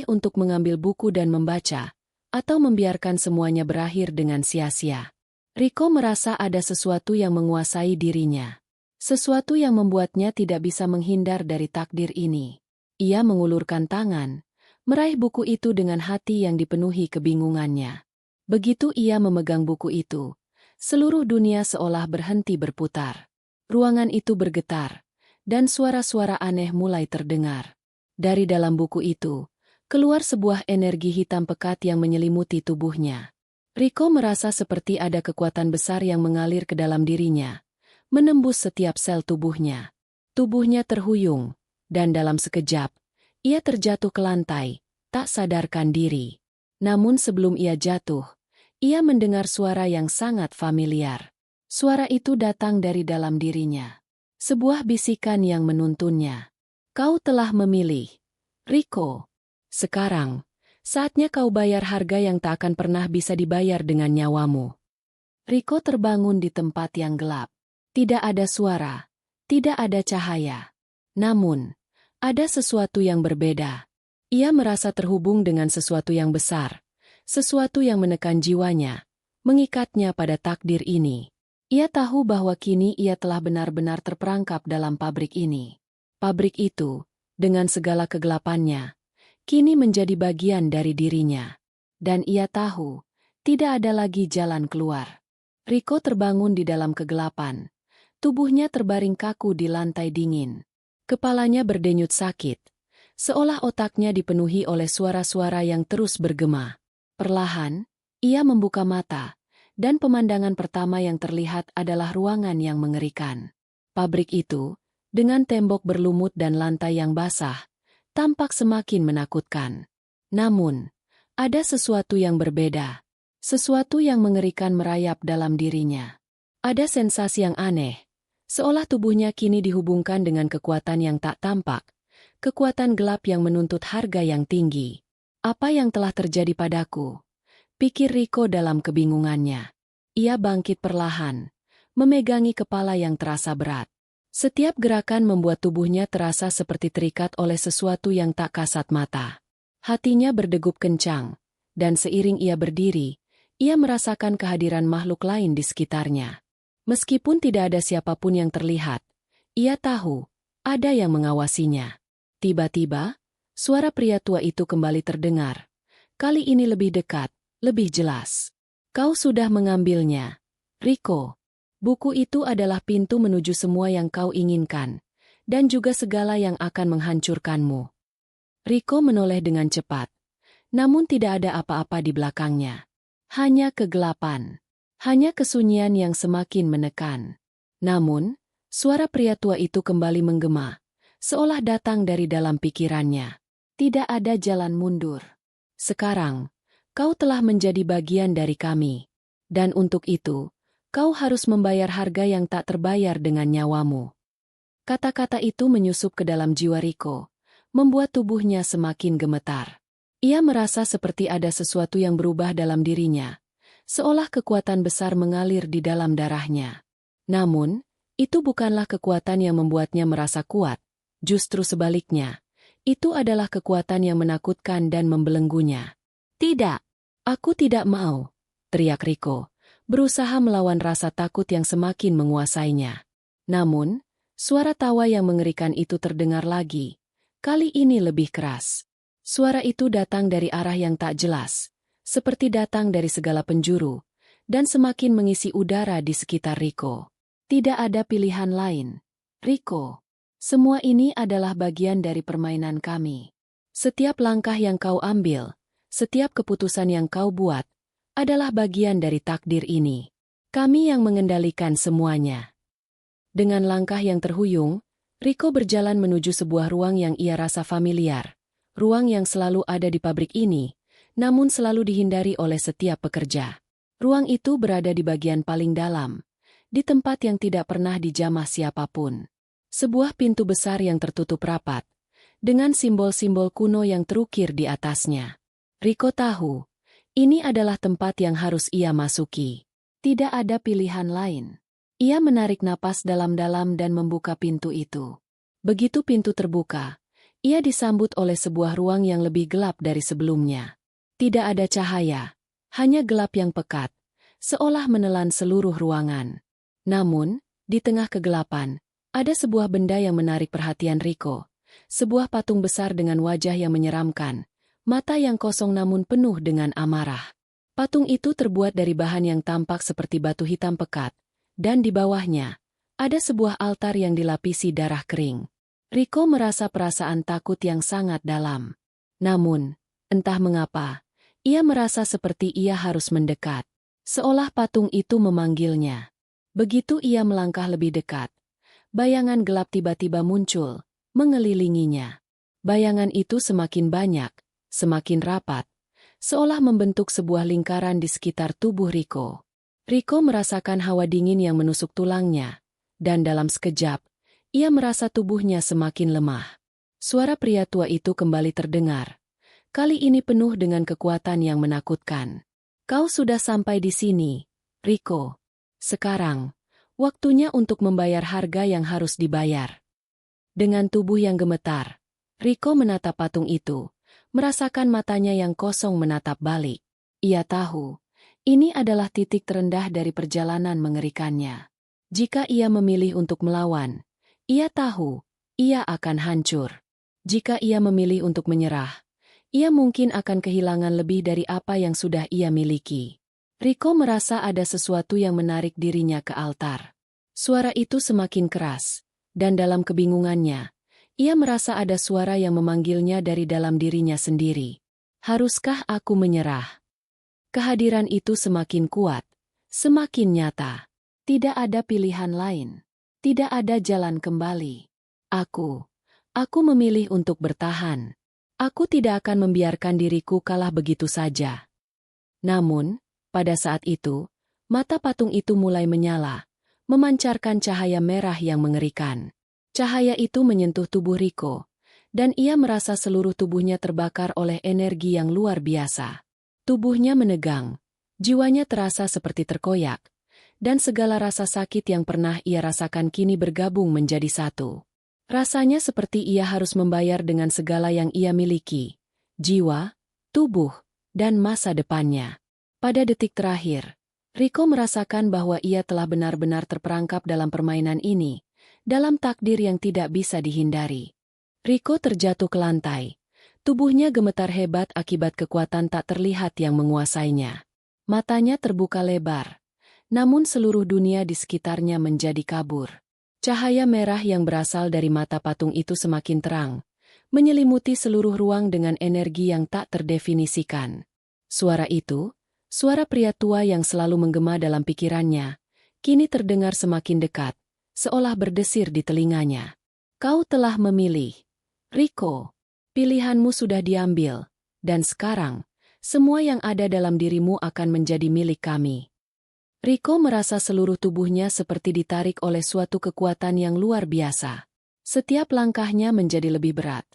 untuk mengambil buku dan membaca, atau membiarkan semuanya berakhir dengan sia-sia. Rico merasa ada sesuatu yang menguasai dirinya. Sesuatu yang membuatnya tidak bisa menghindar dari takdir ini. Ia mengulurkan tangan, meraih buku itu dengan hati yang dipenuhi kebingungannya. Begitu ia memegang buku itu, seluruh dunia seolah berhenti berputar. Ruangan itu bergetar, dan suara-suara aneh mulai terdengar. Dari dalam buku itu, keluar sebuah energi hitam pekat yang menyelimuti tubuhnya. Rico merasa seperti ada kekuatan besar yang mengalir ke dalam dirinya, menembus setiap sel tubuhnya. Tubuhnya terhuyung, dan dalam sekejap, ia terjatuh ke lantai, tak sadarkan diri. Namun sebelum ia jatuh, ia mendengar suara yang sangat familiar. Suara itu datang dari dalam dirinya. Sebuah bisikan yang menuntunnya. Kau telah memilih, Rico. Sekarang, saatnya kau bayar harga yang tak akan pernah bisa dibayar dengan nyawamu. Rico terbangun di tempat yang gelap. Tidak ada suara, tidak ada cahaya. Namun, ada sesuatu yang berbeda. Ia merasa terhubung dengan sesuatu yang besar, sesuatu yang menekan jiwanya, mengikatnya pada takdir ini. Ia tahu bahwa kini ia telah benar-benar terperangkap dalam pabrik ini. Pabrik itu, dengan segala kegelapannya, kini menjadi bagian dari dirinya. Dan ia tahu, tidak ada lagi jalan keluar. Rico terbangun di dalam kegelapan. Tubuhnya terbaring kaku di lantai dingin. Kepalanya berdenyut sakit, seolah otaknya dipenuhi oleh suara-suara yang terus bergema. Perlahan, ia membuka mata, dan pemandangan pertama yang terlihat adalah ruangan yang mengerikan. Pabrik itu, dengan tembok berlumut dan lantai yang basah, tampak semakin menakutkan. Namun, ada sesuatu yang berbeda. Sesuatu yang mengerikan merayap dalam dirinya. Ada sensasi yang aneh, seolah tubuhnya kini dihubungkan dengan kekuatan yang tak tampak, kekuatan gelap yang menuntut harga yang tinggi. Apa yang telah terjadi padaku? Pikir Rico dalam kebingungannya. Ia bangkit perlahan, memegangi kepala yang terasa berat. Setiap gerakan membuat tubuhnya terasa seperti terikat oleh sesuatu yang tak kasat mata. Hatinya berdegup kencang, dan seiring ia berdiri, ia merasakan kehadiran makhluk lain di sekitarnya. Meskipun tidak ada siapapun yang terlihat, ia tahu, ada yang mengawasinya. Tiba-tiba, suara pria tua itu kembali terdengar. Kali ini lebih dekat, lebih jelas. Kau sudah mengambilnya, Rico. Buku itu adalah pintu menuju semua yang kau inginkan, dan juga segala yang akan menghancurkanmu. Rico menoleh dengan cepat, namun tidak ada apa-apa di belakangnya. Hanya kegelapan. Hanya kesunyian yang semakin menekan. Namun, suara pria tua itu kembali menggema, seolah datang dari dalam pikirannya. Tidak ada jalan mundur. Sekarang, kau telah menjadi bagian dari kami. Dan untuk itu, kau harus membayar harga yang tak terbayar dengan nyawamu. Kata-kata itu menyusup ke dalam jiwa Rico, membuat tubuhnya semakin gemetar. Ia merasa seperti ada sesuatu yang berubah dalam dirinya, seolah kekuatan besar mengalir di dalam darahnya. Namun, itu bukanlah kekuatan yang membuatnya merasa kuat, justru sebaliknya. Itu adalah kekuatan yang menakutkan dan membelenggunya. Tidak, aku tidak mau, teriak Rico, berusaha melawan rasa takut yang semakin menguasainya. Namun, suara tawa yang mengerikan itu terdengar lagi, kali ini lebih keras. Suara itu datang dari arah yang tak jelas, seperti datang dari segala penjuru, dan semakin mengisi udara di sekitar Rico. Tidak ada pilihan lain. Rico, semua ini adalah bagian dari permainan kami. Setiap langkah yang kau ambil, setiap keputusan yang kau buat, adalah bagian dari takdir ini. Kami yang mengendalikan semuanya. Dengan langkah yang terhuyung, Rico berjalan menuju sebuah ruang yang ia rasa familiar. Ruang yang selalu ada di pabrik ini, namun selalu dihindari oleh setiap pekerja. Ruang itu berada di bagian paling dalam, di tempat yang tidak pernah dijamah siapapun. Sebuah pintu besar yang tertutup rapat, dengan simbol-simbol kuno yang terukir di atasnya. Rico tahu, ini adalah tempat yang harus ia masuki. Tidak ada pilihan lain. Ia menarik napas dalam-dalam dan membuka pintu itu. Begitu pintu terbuka, ia disambut oleh sebuah ruang yang lebih gelap dari sebelumnya. Tidak ada cahaya, hanya gelap yang pekat, seolah menelan seluruh ruangan. Namun, di tengah kegelapan, ada sebuah benda yang menarik perhatian Riko. Sebuah patung besar dengan wajah yang menyeramkan, mata yang kosong namun penuh dengan amarah. Patung itu terbuat dari bahan yang tampak seperti batu hitam pekat, dan di bawahnya, ada sebuah altar yang dilapisi darah kering. Riko merasa perasaan takut yang sangat dalam. Namun, entah mengapa, ia merasa seperti ia harus mendekat. Seolah patung itu memanggilnya. Begitu ia melangkah lebih dekat, bayangan gelap tiba-tiba muncul, mengelilinginya. Bayangan itu semakin banyak, semakin rapat, seolah membentuk sebuah lingkaran di sekitar tubuh Riko. Riko merasakan hawa dingin yang menusuk tulangnya, dan dalam sekejap, ia merasa tubuhnya semakin lemah. Suara pria tua itu kembali terdengar. Kali ini penuh dengan kekuatan yang menakutkan. Kau sudah sampai di sini, Riko. Sekarang, waktunya untuk membayar harga yang harus dibayar. Dengan tubuh yang gemetar, Riko menatap patung itu, merasakan matanya yang kosong menatap balik. Ia tahu, ini adalah titik terendah dari perjalanan mengerikannya. Jika ia memilih untuk melawan, ia tahu, ia akan hancur. Jika ia memilih untuk menyerah, ia mungkin akan kehilangan lebih dari apa yang sudah ia miliki. Riko merasa ada sesuatu yang menarik dirinya ke altar. Suara itu semakin keras, dan dalam kebingungannya, ia merasa ada suara yang memanggilnya dari dalam dirinya sendiri. Haruskah aku menyerah? Kehadiran itu semakin kuat, semakin nyata. Tidak ada pilihan lain. Tidak ada jalan kembali. Aku memilih untuk bertahan. Aku tidak akan membiarkan diriku kalah begitu saja. Namun, pada saat itu, mata patung itu mulai menyala, memancarkan cahaya merah yang mengerikan. Cahaya itu menyentuh tubuh Riko, dan ia merasa seluruh tubuhnya terbakar oleh energi yang luar biasa. Tubuhnya menegang, jiwanya terasa seperti terkoyak, dan segala rasa sakit yang pernah ia rasakan kini bergabung menjadi satu. Rasanya seperti ia harus membayar dengan segala yang ia miliki, jiwa, tubuh, dan masa depannya. Pada detik terakhir, Riko merasakan bahwa ia telah benar-benar terperangkap dalam permainan ini, dalam takdir yang tidak bisa dihindari. Riko terjatuh ke lantai. Tubuhnya gemetar hebat akibat kekuatan tak terlihat yang menguasainya. Matanya terbuka lebar, namun seluruh dunia di sekitarnya menjadi kabur. Cahaya merah yang berasal dari mata patung itu semakin terang, menyelimuti seluruh ruang dengan energi yang tak terdefinisikan. Suara itu, suara pria tua yang selalu menggema dalam pikirannya, kini terdengar semakin dekat, seolah berdesir di telinganya. Kau telah memilih, Riko. Pilihanmu sudah diambil, dan sekarang, semua yang ada dalam dirimu akan menjadi milik kami. Riko merasa seluruh tubuhnya seperti ditarik oleh suatu kekuatan yang luar biasa. Setiap langkahnya menjadi lebih berat,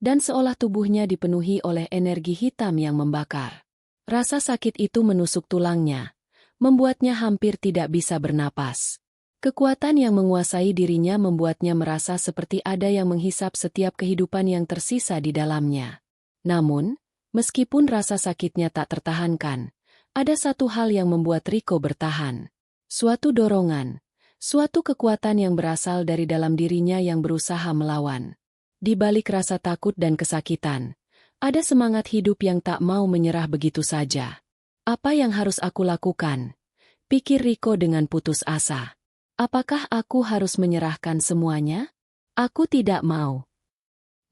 dan seolah tubuhnya dipenuhi oleh energi hitam yang membakar. Rasa sakit itu menusuk tulangnya, membuatnya hampir tidak bisa bernapas. Kekuatan yang menguasai dirinya membuatnya merasa seperti ada yang menghisap setiap kehidupan yang tersisa di dalamnya. Namun, meskipun rasa sakitnya tak tertahankan, ada satu hal yang membuat Riko bertahan. Suatu dorongan, suatu kekuatan yang berasal dari dalam dirinya yang berusaha melawan. Di balik rasa takut dan kesakitan, ada semangat hidup yang tak mau menyerah begitu saja. Apa yang harus aku lakukan? Pikir Riko dengan putus asa. Apakah aku harus menyerahkan semuanya? Aku tidak mau.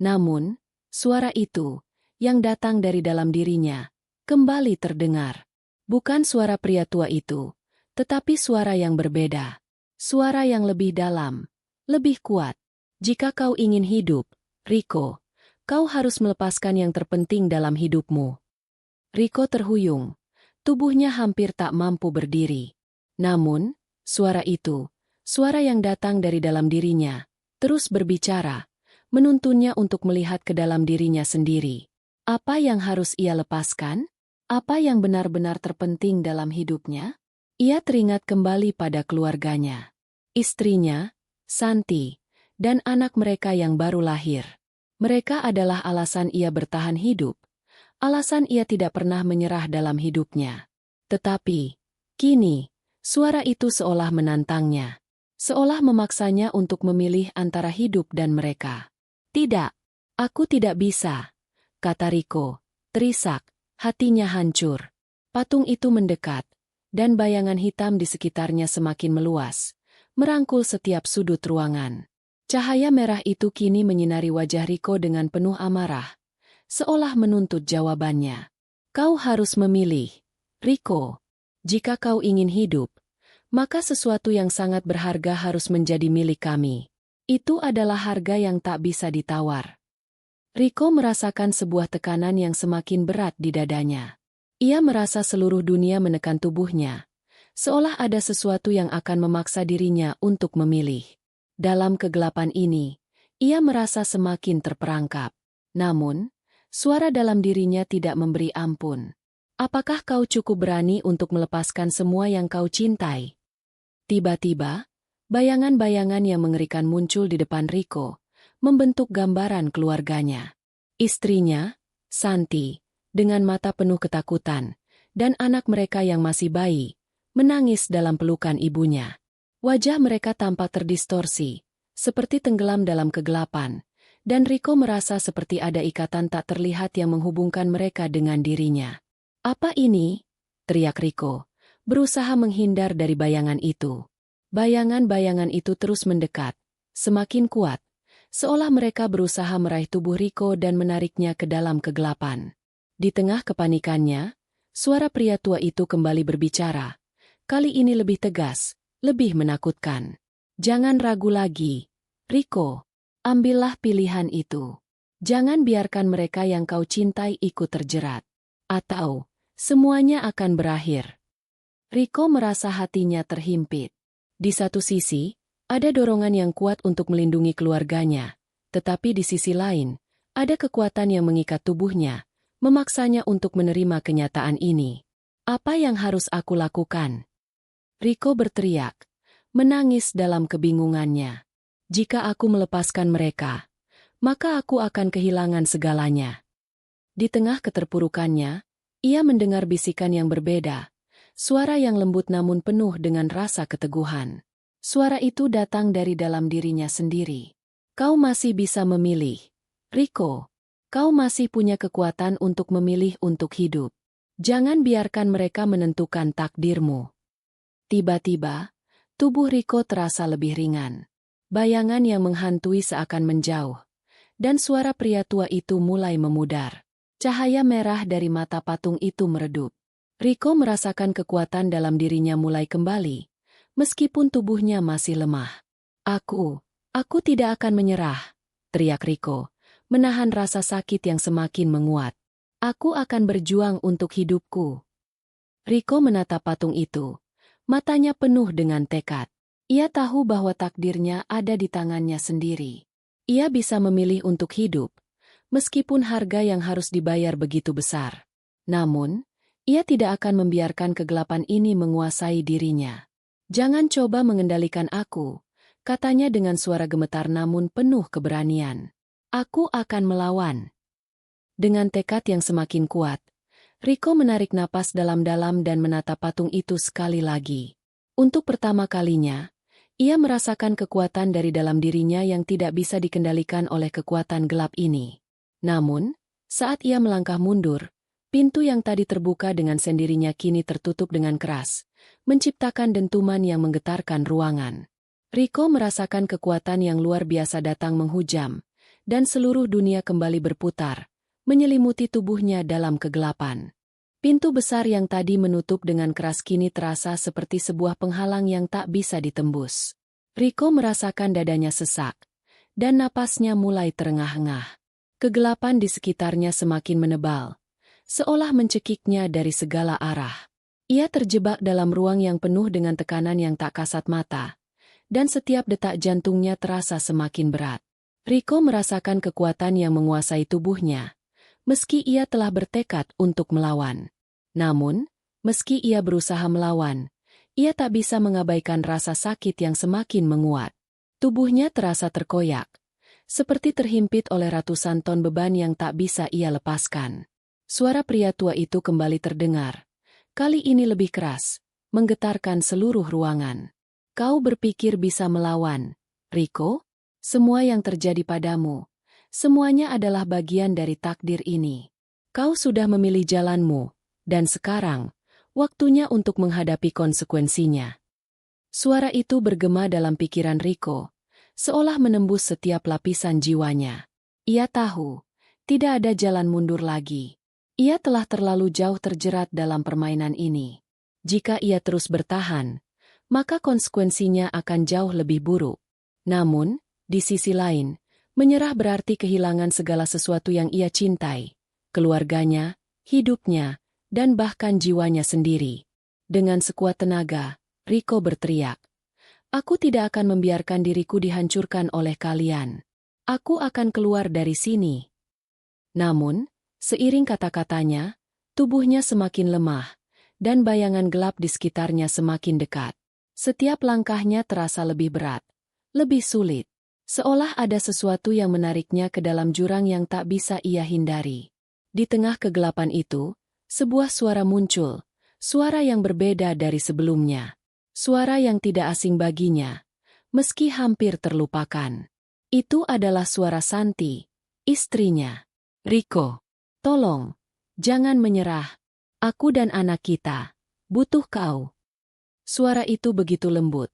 Namun, suara itu, yang datang dari dalam dirinya, kembali terdengar. Bukan suara pria tua itu, tetapi suara yang berbeda. Suara yang lebih dalam, lebih kuat. Jika kau ingin hidup, Riko, kau harus melepaskan yang terpenting dalam hidupmu. Riko terhuyung, tubuhnya hampir tak mampu berdiri. Namun, suara itu, suara yang datang dari dalam dirinya, terus berbicara, menuntunnya untuk melihat ke dalam dirinya sendiri. Apa yang harus ia lepaskan? Apa yang benar-benar terpenting dalam hidupnya? Ia teringat kembali pada keluarganya. Istrinya, Santi, dan anak mereka yang baru lahir. Mereka adalah alasan ia bertahan hidup, alasan ia tidak pernah menyerah dalam hidupnya. Tetapi, kini, suara itu seolah menantangnya. Seolah memaksanya untuk memilih antara hidup dan mereka. Tidak, aku tidak bisa, kata Rico, terisak, hatinya hancur. Patung itu mendekat, dan bayangan hitam di sekitarnya semakin meluas, merangkul setiap sudut ruangan. Cahaya merah itu kini menyinari wajah Rico dengan penuh amarah, seolah menuntut jawabannya. Kau harus memilih, Rico. Jika kau ingin hidup, maka sesuatu yang sangat berharga harus menjadi milik kami. Itu adalah harga yang tak bisa ditawar. Rico merasakan sebuah tekanan yang semakin berat di dadanya. Ia merasa seluruh dunia menekan tubuhnya, seolah ada sesuatu yang akan memaksa dirinya untuk memilih. Dalam kegelapan ini, ia merasa semakin terperangkap. Namun, suara dalam dirinya tidak memberi ampun. Apakah kau cukup berani untuk melepaskan semua yang kau cintai? Tiba-tiba, bayangan-bayangan yang mengerikan muncul di depan Rico, membentuk gambaran keluarganya. Istrinya, Santi, dengan mata penuh ketakutan, dan anak mereka yang masih bayi, menangis dalam pelukan ibunya. Wajah mereka tampak terdistorsi, seperti tenggelam dalam kegelapan, dan Rico merasa seperti ada ikatan tak terlihat yang menghubungkan mereka dengan dirinya. Apa ini? Teriak Rico, berusaha menghindar dari bayangan itu. Bayangan-bayangan itu terus mendekat, semakin kuat, seolah mereka berusaha meraih tubuh Rico dan menariknya ke dalam kegelapan. Di tengah kepanikannya, suara pria tua itu kembali berbicara. Kali ini lebih tegas, lebih menakutkan. Jangan ragu lagi, Rico. Ambillah pilihan itu. Jangan biarkan mereka yang kau cintai ikut terjerat. Atau, semuanya akan berakhir. Rico merasa hatinya terhimpit. Di satu sisi, ada dorongan yang kuat untuk melindungi keluarganya, tetapi di sisi lain, ada kekuatan yang mengikat tubuhnya, memaksanya untuk menerima kenyataan ini. Apa yang harus aku lakukan? Rico berteriak, menangis dalam kebingungannya. Jika aku melepaskan mereka, maka aku akan kehilangan segalanya. Di tengah keterpurukannya, ia mendengar bisikan yang berbeda, suara yang lembut namun penuh dengan rasa keteguhan. Suara itu datang dari dalam dirinya sendiri. Kau masih bisa memilih, Rico. Kau masih punya kekuatan untuk memilih untuk hidup. Jangan biarkan mereka menentukan takdirmu. Tiba-tiba, tubuh Rico terasa lebih ringan. Bayangan yang menghantui seakan menjauh, dan suara pria tua itu mulai memudar. Cahaya merah dari mata patung itu meredup. Rico merasakan kekuatan dalam dirinya mulai kembali, meskipun tubuhnya masih lemah. Aku tidak akan menyerah, teriak Rico, menahan rasa sakit yang semakin menguat. Aku akan berjuang untuk hidupku. Rico menatap patung itu, matanya penuh dengan tekad. Ia tahu bahwa takdirnya ada di tangannya sendiri. Ia bisa memilih untuk hidup, meskipun harga yang harus dibayar begitu besar. Namun, ia tidak akan membiarkan kegelapan ini menguasai dirinya. Jangan coba mengendalikan aku, katanya dengan suara gemetar namun penuh keberanian. Aku akan melawan. Dengan tekad yang semakin kuat, Rico menarik napas dalam-dalam dan menatap patung itu sekali lagi. Untuk pertama kalinya, ia merasakan kekuatan dari dalam dirinya yang tidak bisa dikendalikan oleh kekuatan gelap ini. Namun, saat ia melangkah mundur, pintu yang tadi terbuka dengan sendirinya kini tertutup dengan keras, menciptakan dentuman yang menggetarkan ruangan. Rico merasakan kekuatan yang luar biasa datang menghujam, dan seluruh dunia kembali berputar, menyelimuti tubuhnya dalam kegelapan. Pintu besar yang tadi menutup dengan keras kini terasa seperti sebuah penghalang yang tak bisa ditembus. Rico merasakan dadanya sesak, dan napasnya mulai terengah-engah. Kegelapan di sekitarnya semakin menebal, seolah mencekiknya dari segala arah. Ia terjebak dalam ruang yang penuh dengan tekanan yang tak kasat mata, dan setiap detak jantungnya terasa semakin berat. Rico merasakan kekuatan yang menguasai tubuhnya, meski ia telah bertekad untuk melawan. Namun, meski ia berusaha melawan, Ia tak bisa mengabaikan rasa sakit yang semakin menguat. Tubuhnya terasa terkoyak, seperti terhimpit oleh ratusan ton beban yang tak bisa ia lepaskan. Suara pria tua itu kembali terdengar. Kali ini lebih keras, menggetarkan seluruh ruangan. Kau berpikir bisa melawan, Rico? Semua yang terjadi padamu, semuanya adalah bagian dari takdir ini. Kau sudah memilih jalanmu, dan sekarang, waktunya untuk menghadapi konsekuensinya. Suara itu bergema dalam pikiran Rico, seolah menembus setiap lapisan jiwanya. Ia tahu, tidak ada jalan mundur lagi. Ia telah terlalu jauh terjerat dalam permainan ini. Jika ia terus bertahan, maka konsekuensinya akan jauh lebih buruk. Namun, di sisi lain, menyerah berarti kehilangan segala sesuatu yang ia cintai, keluarganya, hidupnya, dan bahkan jiwanya sendiri. Dengan sekuat tenaga, Rico berteriak, "Aku tidak akan membiarkan diriku dihancurkan oleh kalian. Aku akan keluar dari sini." Namun, seiring kata-katanya, tubuhnya semakin lemah, dan bayangan gelap di sekitarnya semakin dekat. Setiap langkahnya terasa lebih berat, lebih sulit. Seolah ada sesuatu yang menariknya ke dalam jurang yang tak bisa ia hindari. Di tengah kegelapan itu, sebuah suara muncul, suara yang berbeda dari sebelumnya. Suara yang tidak asing baginya, meski hampir terlupakan. Itu adalah suara Santi, istrinya. "Rico, tolong, jangan menyerah. Aku dan anak kita butuh kau." Suara itu begitu lembut,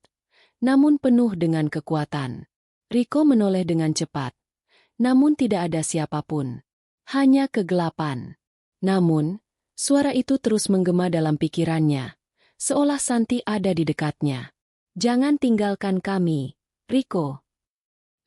namun penuh dengan kekuatan. Rico menoleh dengan cepat, namun tidak ada siapapun. Hanya kegelapan. Namun, suara itu terus menggema dalam pikirannya, seolah Santi ada di dekatnya. "Jangan tinggalkan kami, Rico."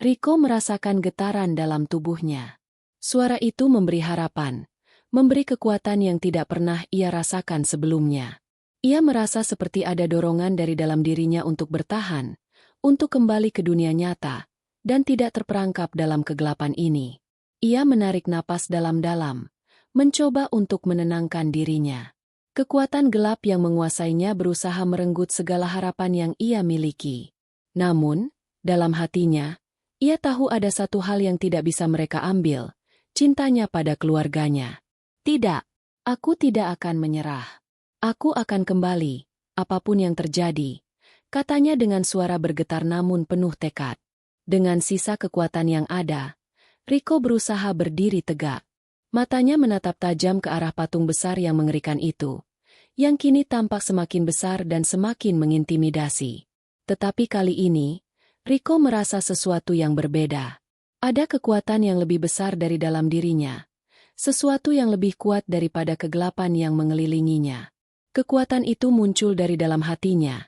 Rico merasakan getaran dalam tubuhnya. Suara itu memberi harapan, memberi kekuatan yang tidak pernah ia rasakan sebelumnya. Ia merasa seperti ada dorongan dari dalam dirinya untuk bertahan, untuk kembali ke dunia nyata, dan tidak terperangkap dalam kegelapan ini. Ia menarik napas dalam-dalam, mencoba untuk menenangkan dirinya. Kekuatan gelap yang menguasainya berusaha merenggut segala harapan yang ia miliki. Namun, dalam hatinya, ia tahu ada satu hal yang tidak bisa mereka ambil, cintanya pada keluarganya. "Tidak, aku tidak akan menyerah. Aku akan kembali, apapun yang terjadi," katanya dengan suara bergetar namun penuh tekad. Dengan sisa kekuatan yang ada, Rico berusaha berdiri tegak. Matanya menatap tajam ke arah patung besar yang mengerikan itu, yang kini tampak semakin besar dan semakin mengintimidasi. Tetapi kali ini, Rico merasa sesuatu yang berbeda. Ada kekuatan yang lebih besar dari dalam dirinya, sesuatu yang lebih kuat daripada kegelapan yang mengelilinginya. Kekuatan itu muncul dari dalam hatinya,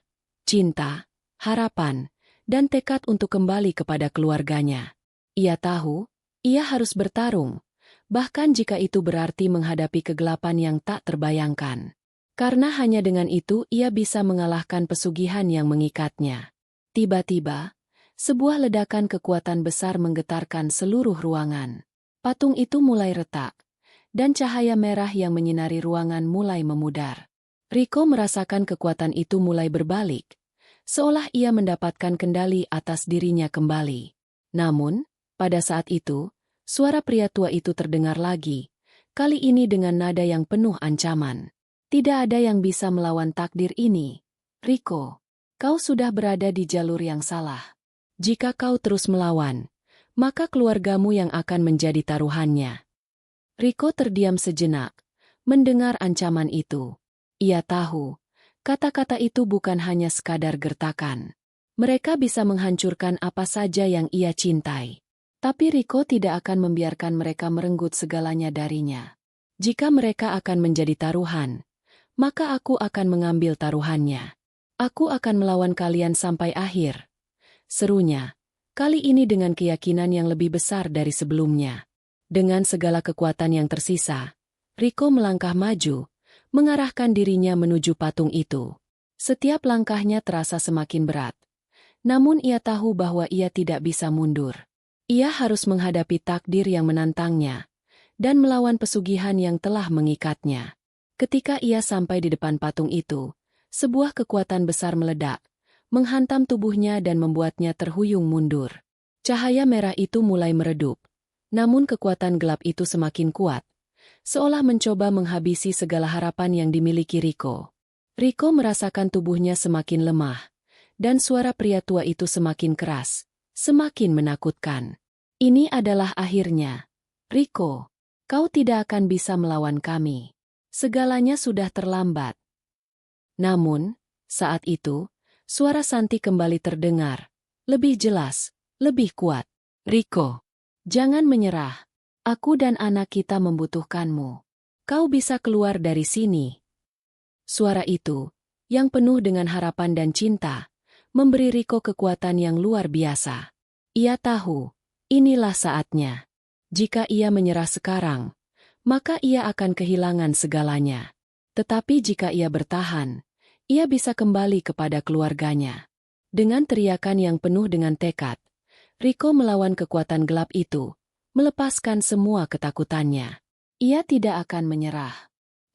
cinta, harapan, dan tekad untuk kembali kepada keluarganya. Ia tahu, ia harus bertarung, bahkan jika itu berarti menghadapi kegelapan yang tak terbayangkan. Karena hanya dengan itu ia bisa mengalahkan pesugihan yang mengikatnya. Tiba-tiba, sebuah ledakan kekuatan besar menggetarkan seluruh ruangan. Patung itu mulai retak, dan cahaya merah yang menyinari ruangan mulai memudar. Rico merasakan kekuatan itu mulai berbalik, seolah ia mendapatkan kendali atas dirinya kembali. Namun, pada saat itu, suara pria tua itu terdengar lagi, kali ini dengan nada yang penuh ancaman. "Tidak ada yang bisa melawan takdir ini, Rico. Kau sudah berada di jalur yang salah. Jika kau terus melawan, maka keluargamu yang akan menjadi taruhannya." Rico terdiam sejenak, mendengar ancaman itu. Ia tahu, kata-kata itu bukan hanya sekadar gertakan. Mereka bisa menghancurkan apa saja yang ia cintai. Tapi Rico tidak akan membiarkan mereka merenggut segalanya darinya. "Jika mereka akan menjadi taruhan, maka aku akan mengambil taruhannya. Aku akan melawan kalian sampai akhir," serunya, kali ini dengan keyakinan yang lebih besar dari sebelumnya. Dengan segala kekuatan yang tersisa, Rico melangkah maju, mengarahkan dirinya menuju patung itu. Setiap langkahnya terasa semakin berat. Namun ia tahu bahwa ia tidak bisa mundur. Ia harus menghadapi takdir yang menantangnya, dan melawan pesugihan yang telah mengikatnya. Ketika ia sampai di depan patung itu, sebuah kekuatan besar meledak, menghantam tubuhnya dan membuatnya terhuyung mundur. Cahaya merah itu mulai meredup, namun kekuatan gelap itu semakin kuat, seolah mencoba menghabisi segala harapan yang dimiliki Rico. Rico merasakan tubuhnya semakin lemah, dan suara pria tua itu semakin keras, semakin menakutkan. Ini adalah akhirnya. Rico, kau tidak akan bisa melawan kami. Segalanya sudah terlambat. Namun, saat itu, suara Santi kembali terdengar, lebih jelas, lebih kuat. Rico, jangan menyerah. Aku dan anak kita membutuhkanmu. Kau bisa keluar dari sini. Suara itu, yang penuh dengan harapan dan cinta, memberi Rico kekuatan yang luar biasa. Ia tahu, inilah saatnya. Jika ia menyerah sekarang, maka ia akan kehilangan segalanya. Tetapi jika ia bertahan, ia bisa kembali kepada keluarganya. Dengan teriakan yang penuh dengan tekad, Rico melawan kekuatan gelap itu, melepaskan semua ketakutannya. Ia tidak akan menyerah.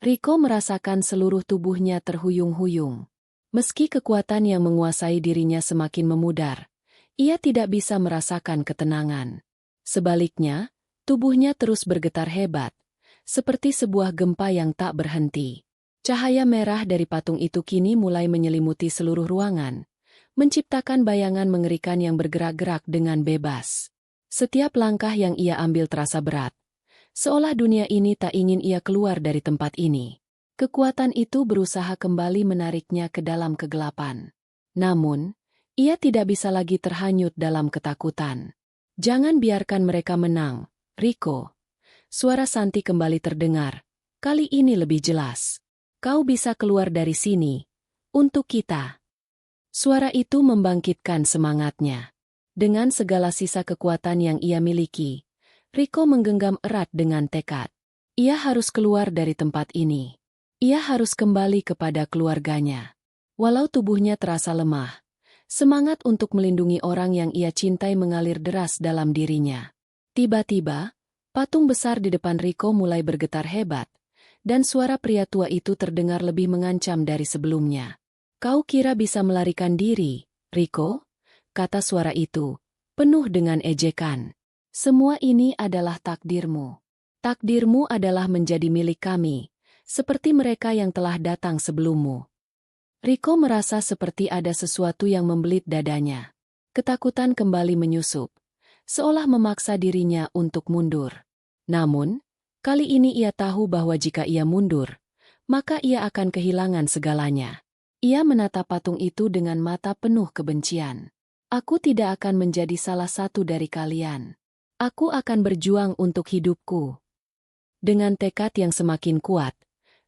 Rico merasakan seluruh tubuhnya terhuyung-huyung. Meski kekuatan yang menguasai dirinya semakin memudar, ia tidak bisa merasakan ketenangan. Sebaliknya, tubuhnya terus bergetar hebat, seperti sebuah gempa yang tak berhenti. Cahaya merah dari patung itu kini mulai menyelimuti seluruh ruangan, menciptakan bayangan mengerikan yang bergerak-gerak dengan bebas. Setiap langkah yang ia ambil terasa berat, seolah dunia ini tak ingin ia keluar dari tempat ini. Kekuatan itu berusaha kembali menariknya ke dalam kegelapan. Namun, ia tidak bisa lagi terhanyut dalam ketakutan. Jangan biarkan mereka menang, Rico. Suara Santi kembali terdengar, kali ini lebih jelas. Kau bisa keluar dari sini, untuk kita. Suara itu membangkitkan semangatnya. Dengan segala sisa kekuatan yang ia miliki, Rico menggenggam erat dengan tekad. Ia harus keluar dari tempat ini. Ia harus kembali kepada keluarganya. Walau tubuhnya terasa lemah, semangat untuk melindungi orang yang ia cintai mengalir deras dalam dirinya. Tiba-tiba, patung besar di depan Rico mulai bergetar hebat, dan suara pria tua itu terdengar lebih mengancam dari sebelumnya. Kau kira bisa melarikan diri, Rico? Kata suara itu, penuh dengan ejekan. Semua ini adalah takdirmu. Takdirmu adalah menjadi milik kami, seperti mereka yang telah datang sebelummu. Rico merasa seperti ada sesuatu yang membelit dadanya. Ketakutan kembali menyusup, seolah memaksa dirinya untuk mundur. Namun, kali ini ia tahu bahwa jika ia mundur, maka ia akan kehilangan segalanya. Ia menatap patung itu dengan mata penuh kebencian. Aku tidak akan menjadi salah satu dari kalian. Aku akan berjuang untuk hidupku. Dengan tekad yang semakin kuat,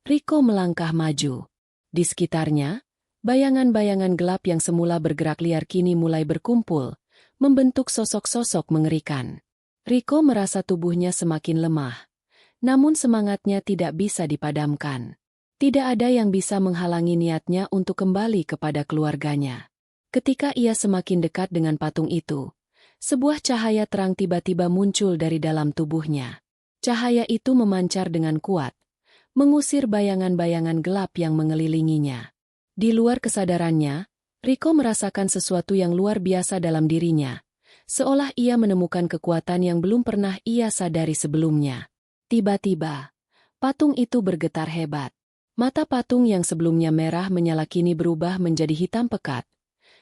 Rico melangkah maju. Di sekitarnya, bayangan-bayangan gelap yang semula bergerak liar kini mulai berkumpul, membentuk sosok-sosok mengerikan. Rico merasa tubuhnya semakin lemah, namun semangatnya tidak bisa dipadamkan. Tidak ada yang bisa menghalangi niatnya untuk kembali kepada keluarganya. Ketika ia semakin dekat dengan patung itu, sebuah cahaya terang tiba-tiba muncul dari dalam tubuhnya. Cahaya itu memancar dengan kuat, mengusir bayangan-bayangan gelap yang mengelilinginya. Di luar kesadarannya, Rico merasakan sesuatu yang luar biasa dalam dirinya, seolah ia menemukan kekuatan yang belum pernah ia sadari sebelumnya. Tiba-tiba, patung itu bergetar hebat. Mata patung yang sebelumnya merah menyala kini berubah menjadi hitam pekat,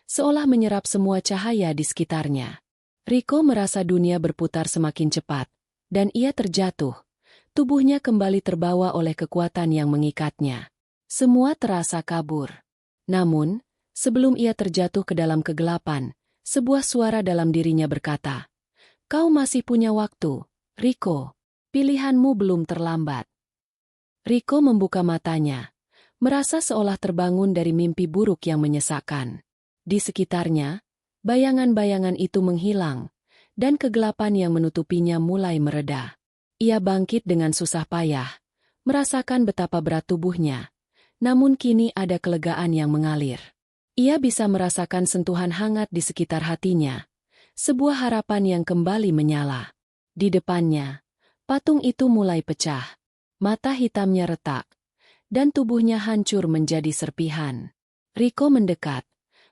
seolah menyerap semua cahaya di sekitarnya. Rico merasa dunia berputar semakin cepat, dan ia terjatuh. Tubuhnya kembali terbawa oleh kekuatan yang mengikatnya. Semua terasa kabur. Namun, sebelum ia terjatuh ke dalam kegelapan, sebuah suara dalam dirinya berkata, "Kau masih punya waktu, Rico. Pilihanmu belum terlambat." Rico membuka matanya, merasa seolah terbangun dari mimpi buruk yang menyesakkan. Di sekitarnya, bayangan-bayangan itu menghilang, dan kegelapan yang menutupinya mulai mereda. Ia bangkit dengan susah payah, merasakan betapa berat tubuhnya, namun kini ada kelegaan yang mengalir. Ia bisa merasakan sentuhan hangat di sekitar hatinya, sebuah harapan yang kembali menyala. Di depannya, patung itu mulai pecah, mata hitamnya retak, dan tubuhnya hancur menjadi serpihan. Riko mendekat,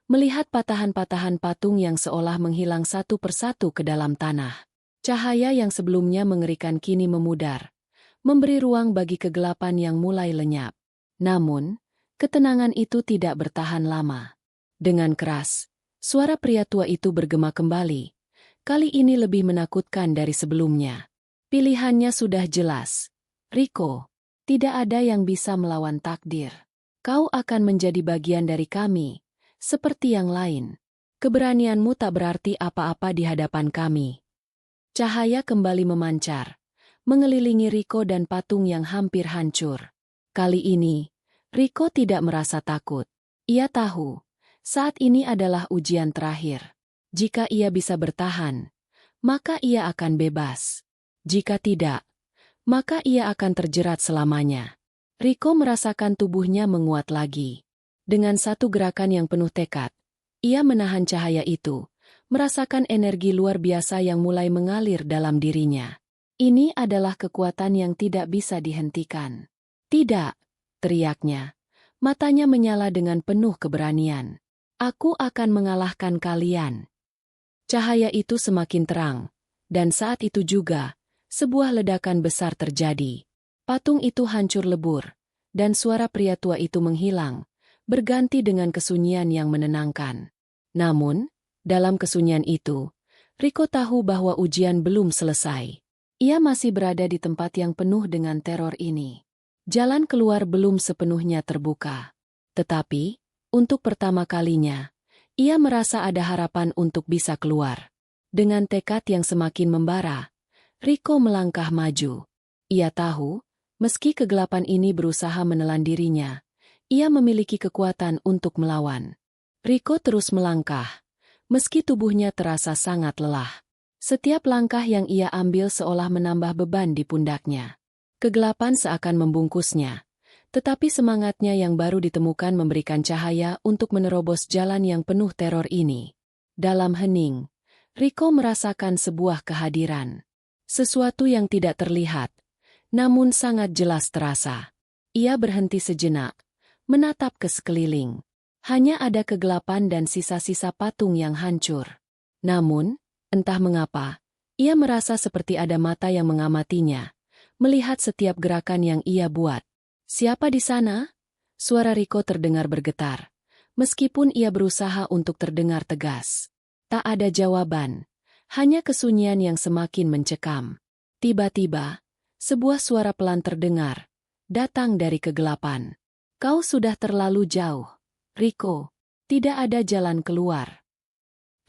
melihat patahan-patahan patung yang seolah menghilang satu persatu ke dalam tanah. Cahaya yang sebelumnya mengerikan kini memudar, memberi ruang bagi kegelapan yang mulai lenyap. Namun, ketenangan itu tidak bertahan lama. Dengan keras, suara pria tua itu bergema kembali. Kali ini lebih menakutkan dari sebelumnya. Pilihannya sudah jelas. Riko, tidak ada yang bisa melawan takdir. Kau akan menjadi bagian dari kami, seperti yang lain. Keberanianmu tak berarti apa-apa di hadapan kami. Cahaya kembali memancar, mengelilingi Riko dan patung yang hampir hancur. Kali ini, Riko tidak merasa takut. Ia tahu, saat ini adalah ujian terakhir. Jika ia bisa bertahan, maka ia akan bebas. Jika tidak, maka ia akan terjerat selamanya. Riko merasakan tubuhnya menguat lagi. Dengan satu gerakan yang penuh tekad, ia menahan cahaya itu, merasakan energi luar biasa yang mulai mengalir dalam dirinya. Ini adalah kekuatan yang tidak bisa dihentikan. Tidak, teriaknya. Matanya menyala dengan penuh keberanian. Aku akan mengalahkan kalian. Cahaya itu semakin terang, dan saat itu juga, sebuah ledakan besar terjadi. Patung itu hancur lebur, dan suara pria tua itu menghilang, berganti dengan kesunyian yang menenangkan. Namun, dalam kesunyian itu, Riko tahu bahwa ujian belum selesai. Ia masih berada di tempat yang penuh dengan teror ini. Jalan keluar belum sepenuhnya terbuka. Tetapi, untuk pertama kalinya, ia merasa ada harapan untuk bisa keluar. Dengan tekad yang semakin membara, Riko melangkah maju. Ia tahu, meski kegelapan ini berusaha menelan dirinya, ia memiliki kekuatan untuk melawan. Riko terus melangkah, meski tubuhnya terasa sangat lelah. Setiap langkah yang ia ambil seolah menambah beban di pundaknya. Kegelapan seakan membungkusnya, tetapi semangatnya yang baru ditemukan memberikan cahaya untuk menerobos jalan yang penuh teror ini. Dalam hening, Riko merasakan sebuah kehadiran. Sesuatu yang tidak terlihat, namun sangat jelas terasa. Ia berhenti sejenak, menatap ke sekeliling. Hanya ada kegelapan dan sisa-sisa patung yang hancur. Namun, entah mengapa, ia merasa seperti ada mata yang mengamatinya, melihat setiap gerakan yang ia buat. Siapa di sana? Suara Riko terdengar bergetar, meskipun ia berusaha untuk terdengar tegas. Tak ada jawaban, hanya kesunyian yang semakin mencekam. Tiba-tiba, sebuah suara pelan terdengar, datang dari kegelapan. Kau sudah terlalu jauh, Riko. Tidak ada jalan keluar.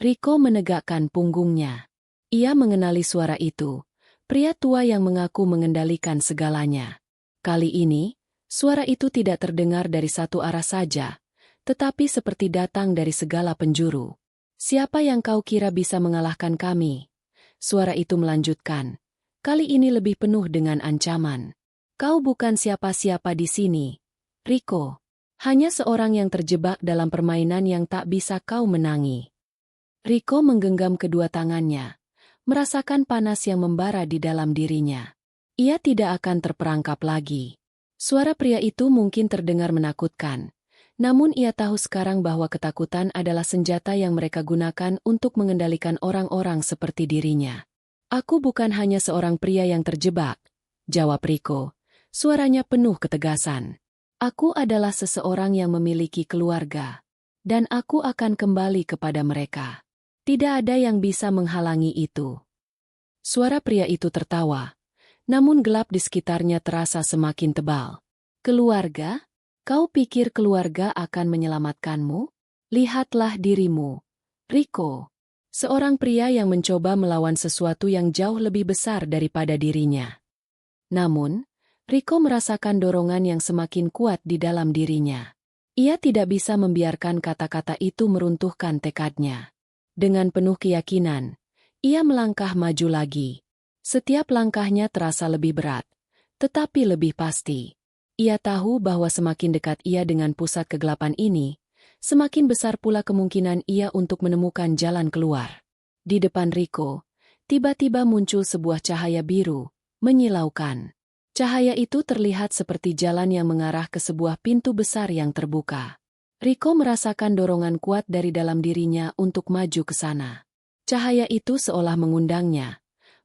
Riko menegakkan punggungnya. Ia mengenali suara itu, pria tua yang mengaku mengendalikan segalanya. Kali ini, suara itu tidak terdengar dari satu arah saja, tetapi seperti datang dari segala penjuru. Siapa yang kau kira bisa mengalahkan kami? Suara itu melanjutkan. Kali ini lebih penuh dengan ancaman. Kau bukan siapa-siapa di sini, Riko. Hanya seorang yang terjebak dalam permainan yang tak bisa kau menangi. Riko menggenggam kedua tangannya, merasakan panas yang membara di dalam dirinya. Ia tidak akan terperangkap lagi. Suara pria itu mungkin terdengar menakutkan, namun ia tahu sekarang bahwa ketakutan adalah senjata yang mereka gunakan untuk mengendalikan orang-orang seperti dirinya. Aku bukan hanya seorang pria yang terjebak, jawab Riko, suaranya penuh ketegasan. Aku adalah seseorang yang memiliki keluarga, dan aku akan kembali kepada mereka. Tidak ada yang bisa menghalangi itu. Suara pria itu tertawa, namun gelap di sekitarnya terasa semakin tebal. Keluarga? Kau pikir keluarga akan menyelamatkanmu? Lihatlah dirimu, Riko. Seorang pria yang mencoba melawan sesuatu yang jauh lebih besar daripada dirinya. Namun, Riko merasakan dorongan yang semakin kuat di dalam dirinya. Ia tidak bisa membiarkan kata-kata itu meruntuhkan tekadnya. Dengan penuh keyakinan, ia melangkah maju lagi. Setiap langkahnya terasa lebih berat, tetapi lebih pasti. Ia tahu bahwa semakin dekat ia dengan pusat kegelapan ini, semakin besar pula kemungkinan ia untuk menemukan jalan keluar. Di depan Riko, tiba-tiba muncul sebuah cahaya biru, menyilaukan. Cahaya itu terlihat seperti jalan yang mengarah ke sebuah pintu besar yang terbuka. Rico merasakan dorongan kuat dari dalam dirinya untuk maju ke sana. Cahaya itu seolah mengundangnya,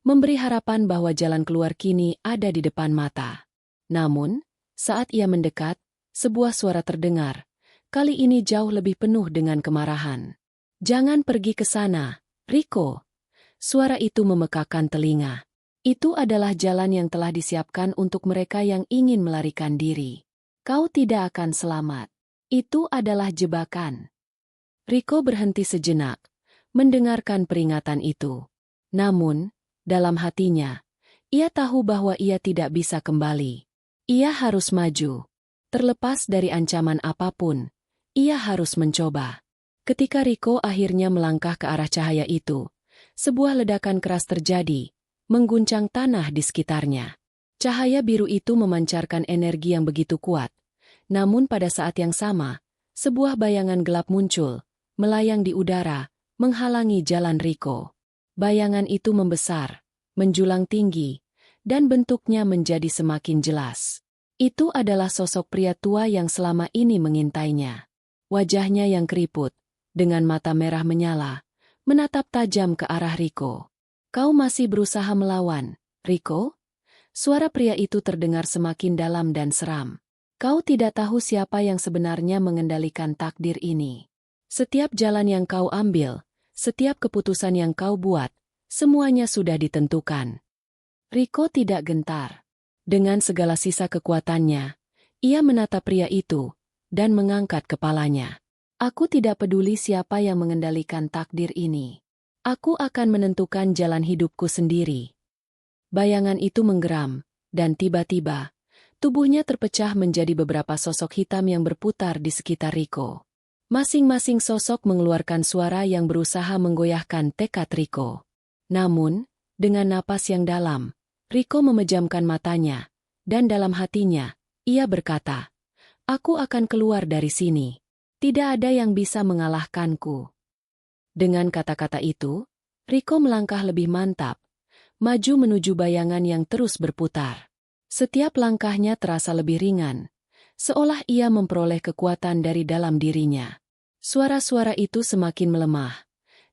memberi harapan bahwa jalan keluar kini ada di depan mata. Namun, saat ia mendekat, sebuah suara terdengar. Kali ini jauh lebih penuh dengan kemarahan. "Jangan pergi ke sana, Rico." Suara itu memekakan telinga. Itu adalah jalan yang telah disiapkan untuk mereka yang ingin melarikan diri. "Kau tidak akan selamat. Itu adalah jebakan." Rico berhenti sejenak, mendengarkan peringatan itu. Namun, dalam hatinya, ia tahu bahwa ia tidak bisa kembali. Ia harus maju. Terlepas dari ancaman apapun, ia harus mencoba. Ketika Rico akhirnya melangkah ke arah cahaya itu, sebuah ledakan keras terjadi, mengguncang tanah di sekitarnya. Cahaya biru itu memancarkan energi yang begitu kuat. Namun pada saat yang sama, sebuah bayangan gelap muncul, melayang di udara, menghalangi jalan Rico. Bayangan itu membesar, menjulang tinggi, dan bentuknya menjadi semakin jelas. Itu adalah sosok pria tua yang selama ini mengintainya. Wajahnya yang keriput, dengan mata merah menyala, menatap tajam ke arah Rico. "Kau masih berusaha melawan, Rico?" Suara pria itu terdengar semakin dalam dan seram. "Kau tidak tahu siapa yang sebenarnya mengendalikan takdir ini. Setiap jalan yang kau ambil, setiap keputusan yang kau buat, semuanya sudah ditentukan." Rico tidak gentar. Dengan segala sisa kekuatannya, ia menatap pria itu, dan mengangkat kepalanya. "Aku tidak peduli siapa yang mengendalikan takdir ini. Aku akan menentukan jalan hidupku sendiri." Bayangan itu menggeram, dan tiba-tiba, tubuhnya terpecah menjadi beberapa sosok hitam yang berputar di sekitar Rico. Masing-masing sosok mengeluarkan suara yang berusaha menggoyahkan tekad Rico. Namun, dengan napas yang dalam, Rico memejamkan matanya, dan dalam hatinya, ia berkata, "Aku akan keluar dari sini. Tidak ada yang bisa mengalahkanku." Dengan kata-kata itu, Rico melangkah lebih mantap, maju menuju bayangan yang terus berputar. Setiap langkahnya terasa lebih ringan, seolah ia memperoleh kekuatan dari dalam dirinya. Suara-suara itu semakin melemah,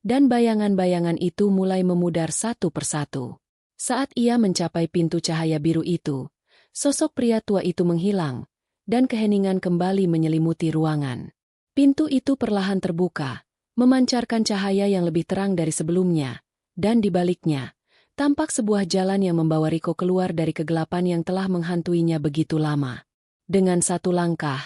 dan bayangan-bayangan itu mulai memudar satu persatu. Saat ia mencapai pintu cahaya biru itu, sosok pria tua itu menghilang, dan keheningan kembali menyelimuti ruangan. Pintu itu perlahan terbuka, memancarkan cahaya yang lebih terang dari sebelumnya, dan di baliknya, tampak sebuah jalan yang membawa Rico keluar dari kegelapan yang telah menghantuinya begitu lama. Dengan satu langkah,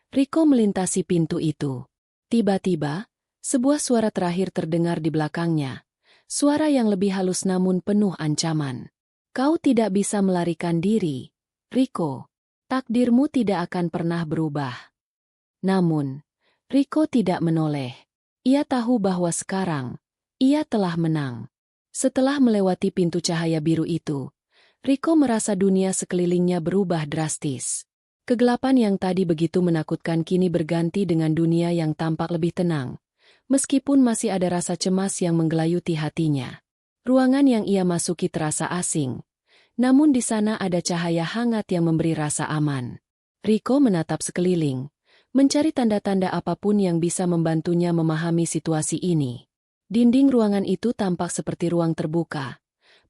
Rico melintasi pintu itu. Tiba-tiba, sebuah suara terakhir terdengar di belakangnya. Suara yang lebih halus namun penuh ancaman. "Kau tidak bisa melarikan diri, Rico. Takdirmu tidak akan pernah berubah." Namun, Rico tidak menoleh. Ia tahu bahwa sekarang, ia telah menang. Setelah melewati pintu cahaya biru itu, Rico merasa dunia sekelilingnya berubah drastis. Kegelapan yang tadi begitu menakutkan kini berganti dengan dunia yang tampak lebih tenang, meskipun masih ada rasa cemas yang menggelayuti hatinya. Ruangan yang ia masuki terasa asing, namun di sana ada cahaya hangat yang memberi rasa aman. Rico menatap sekeliling, mencari tanda-tanda apapun yang bisa membantunya memahami situasi ini. Dinding ruangan itu tampak seperti ruang terbuka,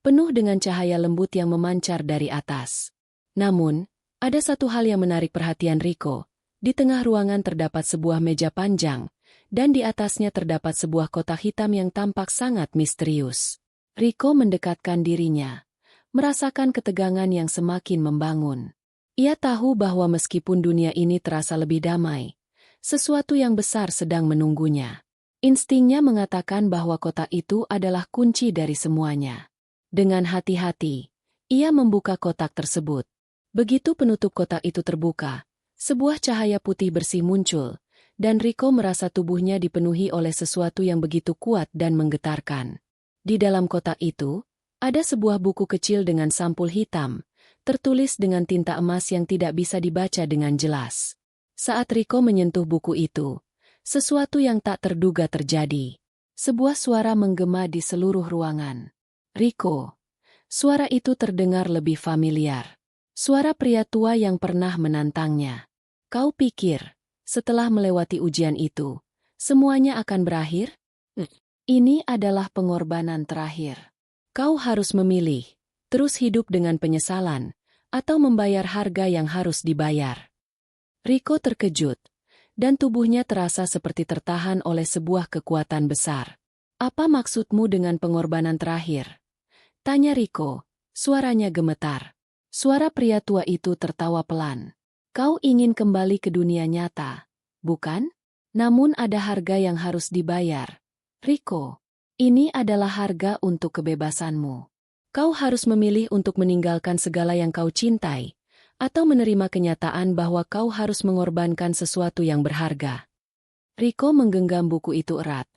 penuh dengan cahaya lembut yang memancar dari atas. Namun, ada satu hal yang menarik perhatian Rico. Di tengah ruangan terdapat sebuah meja panjang, dan di atasnya terdapat sebuah kotak hitam yang tampak sangat misterius. Rico mendekatkan dirinya, merasakan ketegangan yang semakin membangun. Ia tahu bahwa meskipun dunia ini terasa lebih damai, sesuatu yang besar sedang menunggunya. Instingnya mengatakan bahwa kotak itu adalah kunci dari semuanya. Dengan hati-hati, ia membuka kotak tersebut. Begitu penutup kotak itu terbuka, sebuah cahaya putih bersih muncul, dan Rico merasa tubuhnya dipenuhi oleh sesuatu yang begitu kuat dan menggetarkan. Di dalam kotak itu, ada sebuah buku kecil dengan sampul hitam, tertulis dengan tinta emas yang tidak bisa dibaca dengan jelas. Saat Rico menyentuh buku itu, sesuatu yang tak terduga terjadi. Sebuah suara menggema di seluruh ruangan. "Rico." Suara itu terdengar lebih familiar. Suara pria tua yang pernah menantangnya. Kau pikir, setelah melewati ujian itu, semuanya akan berakhir? Ini adalah pengorbanan terakhir. Kau harus memilih, terus hidup dengan penyesalan, atau membayar harga yang harus dibayar. Rico terkejut, dan tubuhnya terasa seperti tertahan oleh sebuah kekuatan besar. Apa maksudmu dengan pengorbanan terakhir? Tanya Rico, suaranya gemetar. Suara pria tua itu tertawa pelan. Kau ingin kembali ke dunia nyata, bukan? Namun ada harga yang harus dibayar. Rico, ini adalah harga untuk kebebasanmu. Kau harus memilih untuk meninggalkan segala yang kau cintai, atau menerima kenyataan bahwa kau harus mengorbankan sesuatu yang berharga. Rico menggenggam buku itu erat.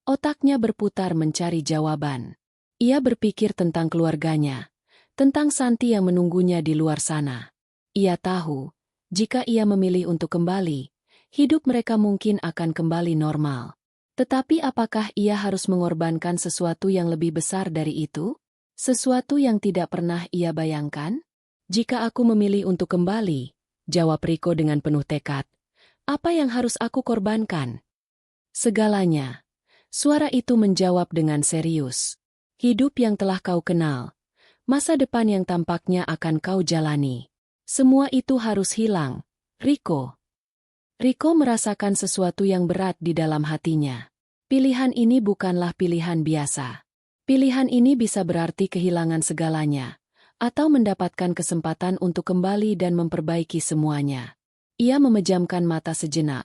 Otaknya berputar mencari jawaban. Ia berpikir tentang keluarganya, tentang Santi yang menunggunya di luar sana. Ia tahu, jika ia memilih untuk kembali, hidup mereka mungkin akan kembali normal. Tetapi apakah ia harus mengorbankan sesuatu yang lebih besar dari itu? Sesuatu yang tidak pernah ia bayangkan? Jika aku memilih untuk kembali, jawab Rico dengan penuh tekad, apa yang harus aku korbankan? Segalanya. Suara itu menjawab dengan serius. Hidup yang telah kau kenal. Masa depan yang tampaknya akan kau jalani. Semua itu harus hilang, Rico. Rico merasakan sesuatu yang berat di dalam hatinya. Pilihan ini bukanlah pilihan biasa. Pilihan ini bisa berarti kehilangan segalanya, atau mendapatkan kesempatan untuk kembali dan memperbaiki semuanya. Ia memejamkan mata sejenak,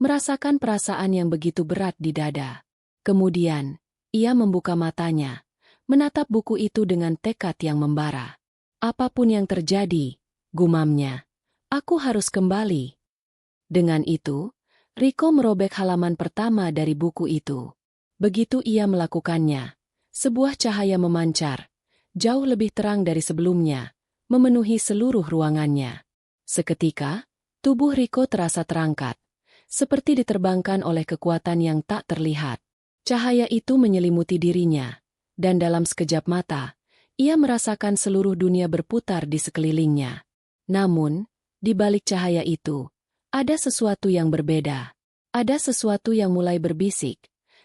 merasakan perasaan yang begitu berat di dada. Kemudian, ia membuka matanya, menatap buku itu dengan tekad yang membara. Apapun yang terjadi, gumamnya, aku harus kembali. Dengan itu, Rico merobek halaman pertama dari buku itu. Begitu ia melakukannya, sebuah cahaya memancar, jauh lebih terang dari sebelumnya, memenuhi seluruh ruangannya. Seketika, tubuh Rico terasa terangkat, seperti diterbangkan oleh kekuatan yang tak terlihat. Cahaya itu menyelimuti dirinya, dan dalam sekejap mata, ia merasakan seluruh dunia berputar di sekelilingnya. Namun, di balik cahaya itu, ada sesuatu yang berbeda. Ada sesuatu yang mulai berbisik,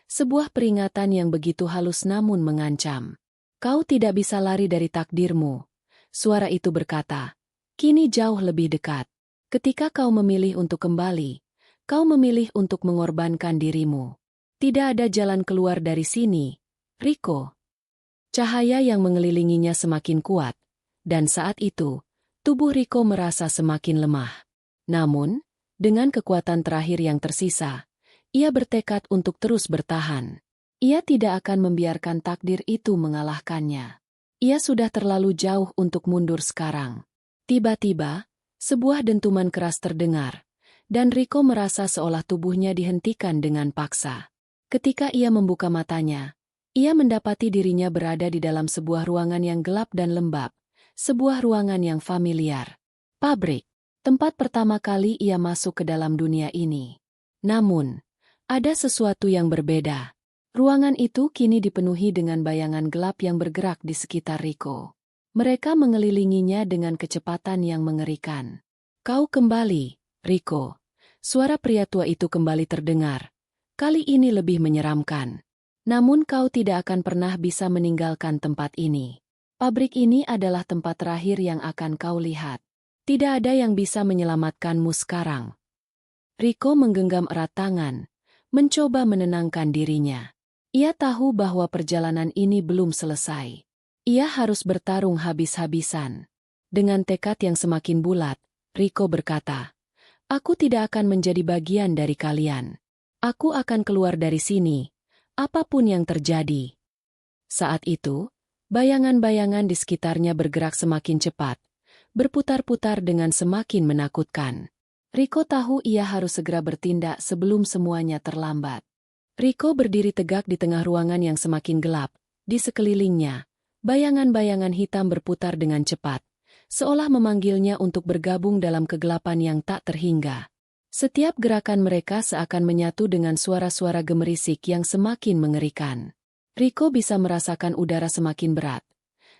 sebuah peringatan yang begitu halus namun mengancam. Kau tidak bisa lari dari takdirmu. Suara itu berkata, kini jauh lebih dekat. Ketika kau memilih untuk kembali, kau memilih untuk mengorbankan dirimu. Tidak ada jalan keluar dari sini, Rico. Cahaya yang mengelilinginya semakin kuat, dan saat itu, tubuh Rico merasa semakin lemah. Namun, dengan kekuatan terakhir yang tersisa, ia bertekad untuk terus bertahan. Ia tidak akan membiarkan takdir itu mengalahkannya. Ia sudah terlalu jauh untuk mundur sekarang. Tiba-tiba, sebuah dentuman keras terdengar, dan Rico merasa seolah tubuhnya dihentikan dengan paksa. Ketika ia membuka matanya, ia mendapati dirinya berada di dalam sebuah ruangan yang gelap dan lembab, sebuah ruangan yang familiar. Pabrik, tempat pertama kali ia masuk ke dalam dunia ini. Namun, ada sesuatu yang berbeda. Ruangan itu kini dipenuhi dengan bayangan gelap yang bergerak di sekitar Rico. Mereka mengelilinginya dengan kecepatan yang mengerikan. Kau kembali, Rico. Suara pria tua itu kembali terdengar. Kali ini lebih menyeramkan. Namun kau tidak akan pernah bisa meninggalkan tempat ini. Pabrik ini adalah tempat terakhir yang akan kau lihat. Tidak ada yang bisa menyelamatkanmu sekarang. Rico menggenggam erat tangan, mencoba menenangkan dirinya. Ia tahu bahwa perjalanan ini belum selesai. Ia harus bertarung habis-habisan. Dengan tekad yang semakin bulat, Rico berkata, "Aku tidak akan menjadi bagian dari kalian. Aku akan keluar dari sini, apapun yang terjadi." Saat itu, bayangan-bayangan di sekitarnya bergerak semakin cepat, berputar-putar dengan semakin menakutkan. Rico tahu ia harus segera bertindak sebelum semuanya terlambat. Rico berdiri tegak di tengah ruangan yang semakin gelap. Di sekelilingnya, bayangan-bayangan hitam berputar dengan cepat, seolah memanggilnya untuk bergabung dalam kegelapan yang tak terhingga. Setiap gerakan mereka seakan menyatu dengan suara-suara gemerisik yang semakin mengerikan. Rico bisa merasakan udara semakin berat,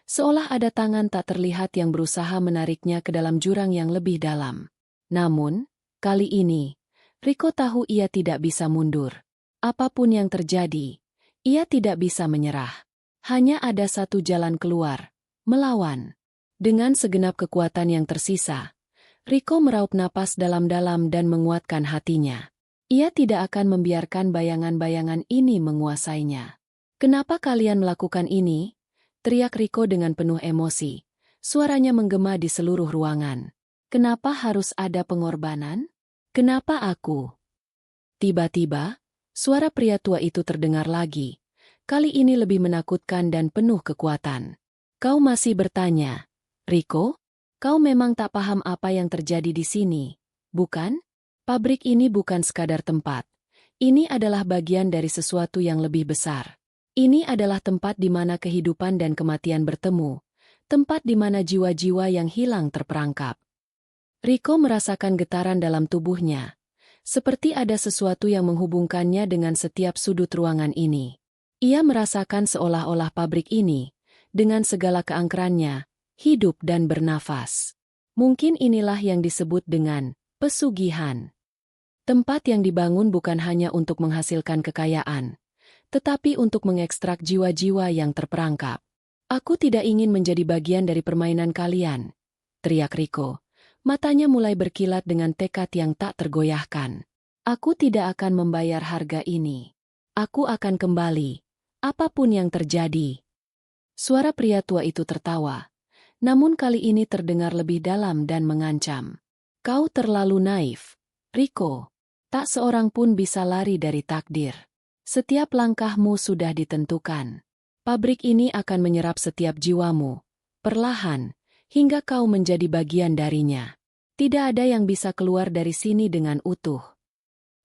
seolah ada tangan tak terlihat yang berusaha menariknya ke dalam jurang yang lebih dalam. Namun, kali ini, Riko tahu ia tidak bisa mundur. Apapun yang terjadi, ia tidak bisa menyerah. Hanya ada satu jalan keluar, melawan. Dengan segenap kekuatan yang tersisa, Riko meraup napas dalam-dalam dan menguatkan hatinya. Ia tidak akan membiarkan bayangan-bayangan ini menguasainya. "Kenapa kalian melakukan ini?" teriak Riko dengan penuh emosi. Suaranya menggema di seluruh ruangan. "Kenapa harus ada pengorbanan? Kenapa aku?" Tiba-tiba, suara pria tua itu terdengar lagi. Kali ini lebih menakutkan dan penuh kekuatan. "Kau masih bertanya, Riko? Kau memang tak paham apa yang terjadi di sini, bukan? Pabrik ini bukan sekadar tempat. Ini adalah bagian dari sesuatu yang lebih besar. Ini adalah tempat di mana kehidupan dan kematian bertemu, tempat di mana jiwa-jiwa yang hilang terperangkap." Riko merasakan getaran dalam tubuhnya, seperti ada sesuatu yang menghubungkannya dengan setiap sudut ruangan ini. Ia merasakan seolah-olah pabrik ini, dengan segala keangkerannya, hidup dan bernafas. Mungkin inilah yang disebut dengan pesugihan. Tempat yang dibangun bukan hanya untuk menghasilkan kekayaan, tetapi untuk mengekstrak jiwa-jiwa yang terperangkap. "Aku tidak ingin menjadi bagian dari permainan kalian," teriak Riko. Matanya mulai berkilat dengan tekad yang tak tergoyahkan. "Aku tidak akan membayar harga ini. Aku akan kembali, apapun yang terjadi." Suara pria tua itu tertawa, namun kali ini terdengar lebih dalam dan mengancam. "Kau terlalu naif, Riko. Tak seorang pun bisa lari dari takdir. Setiap langkahmu sudah ditentukan. Pabrik ini akan menyerap setiap jiwamu, perlahan, hingga kau menjadi bagian darinya. Tidak ada yang bisa keluar dari sini dengan utuh."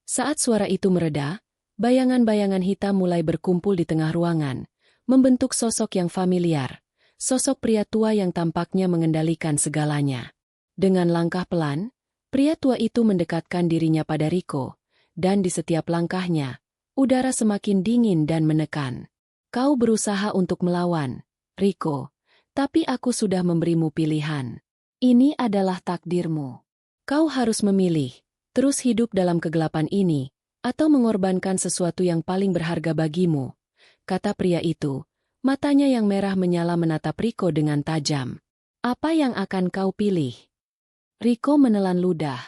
Saat suara itu mereda, bayangan-bayangan hitam mulai berkumpul di tengah ruangan, membentuk sosok yang familiar, sosok pria tua yang tampaknya mengendalikan segalanya. Dengan langkah pelan, pria tua itu mendekatkan dirinya pada Riko, dan di setiap langkahnya, udara semakin dingin dan menekan. "Kau berusaha untuk melawan, Riko, tapi aku sudah memberimu pilihan. Ini adalah takdirmu. Kau harus memilih, terus hidup dalam kegelapan ini, atau mengorbankan sesuatu yang paling berharga bagimu," kata pria itu. Matanya yang merah menyala menatap Riko dengan tajam. "Apa yang akan kau pilih?" Riko menelan ludah.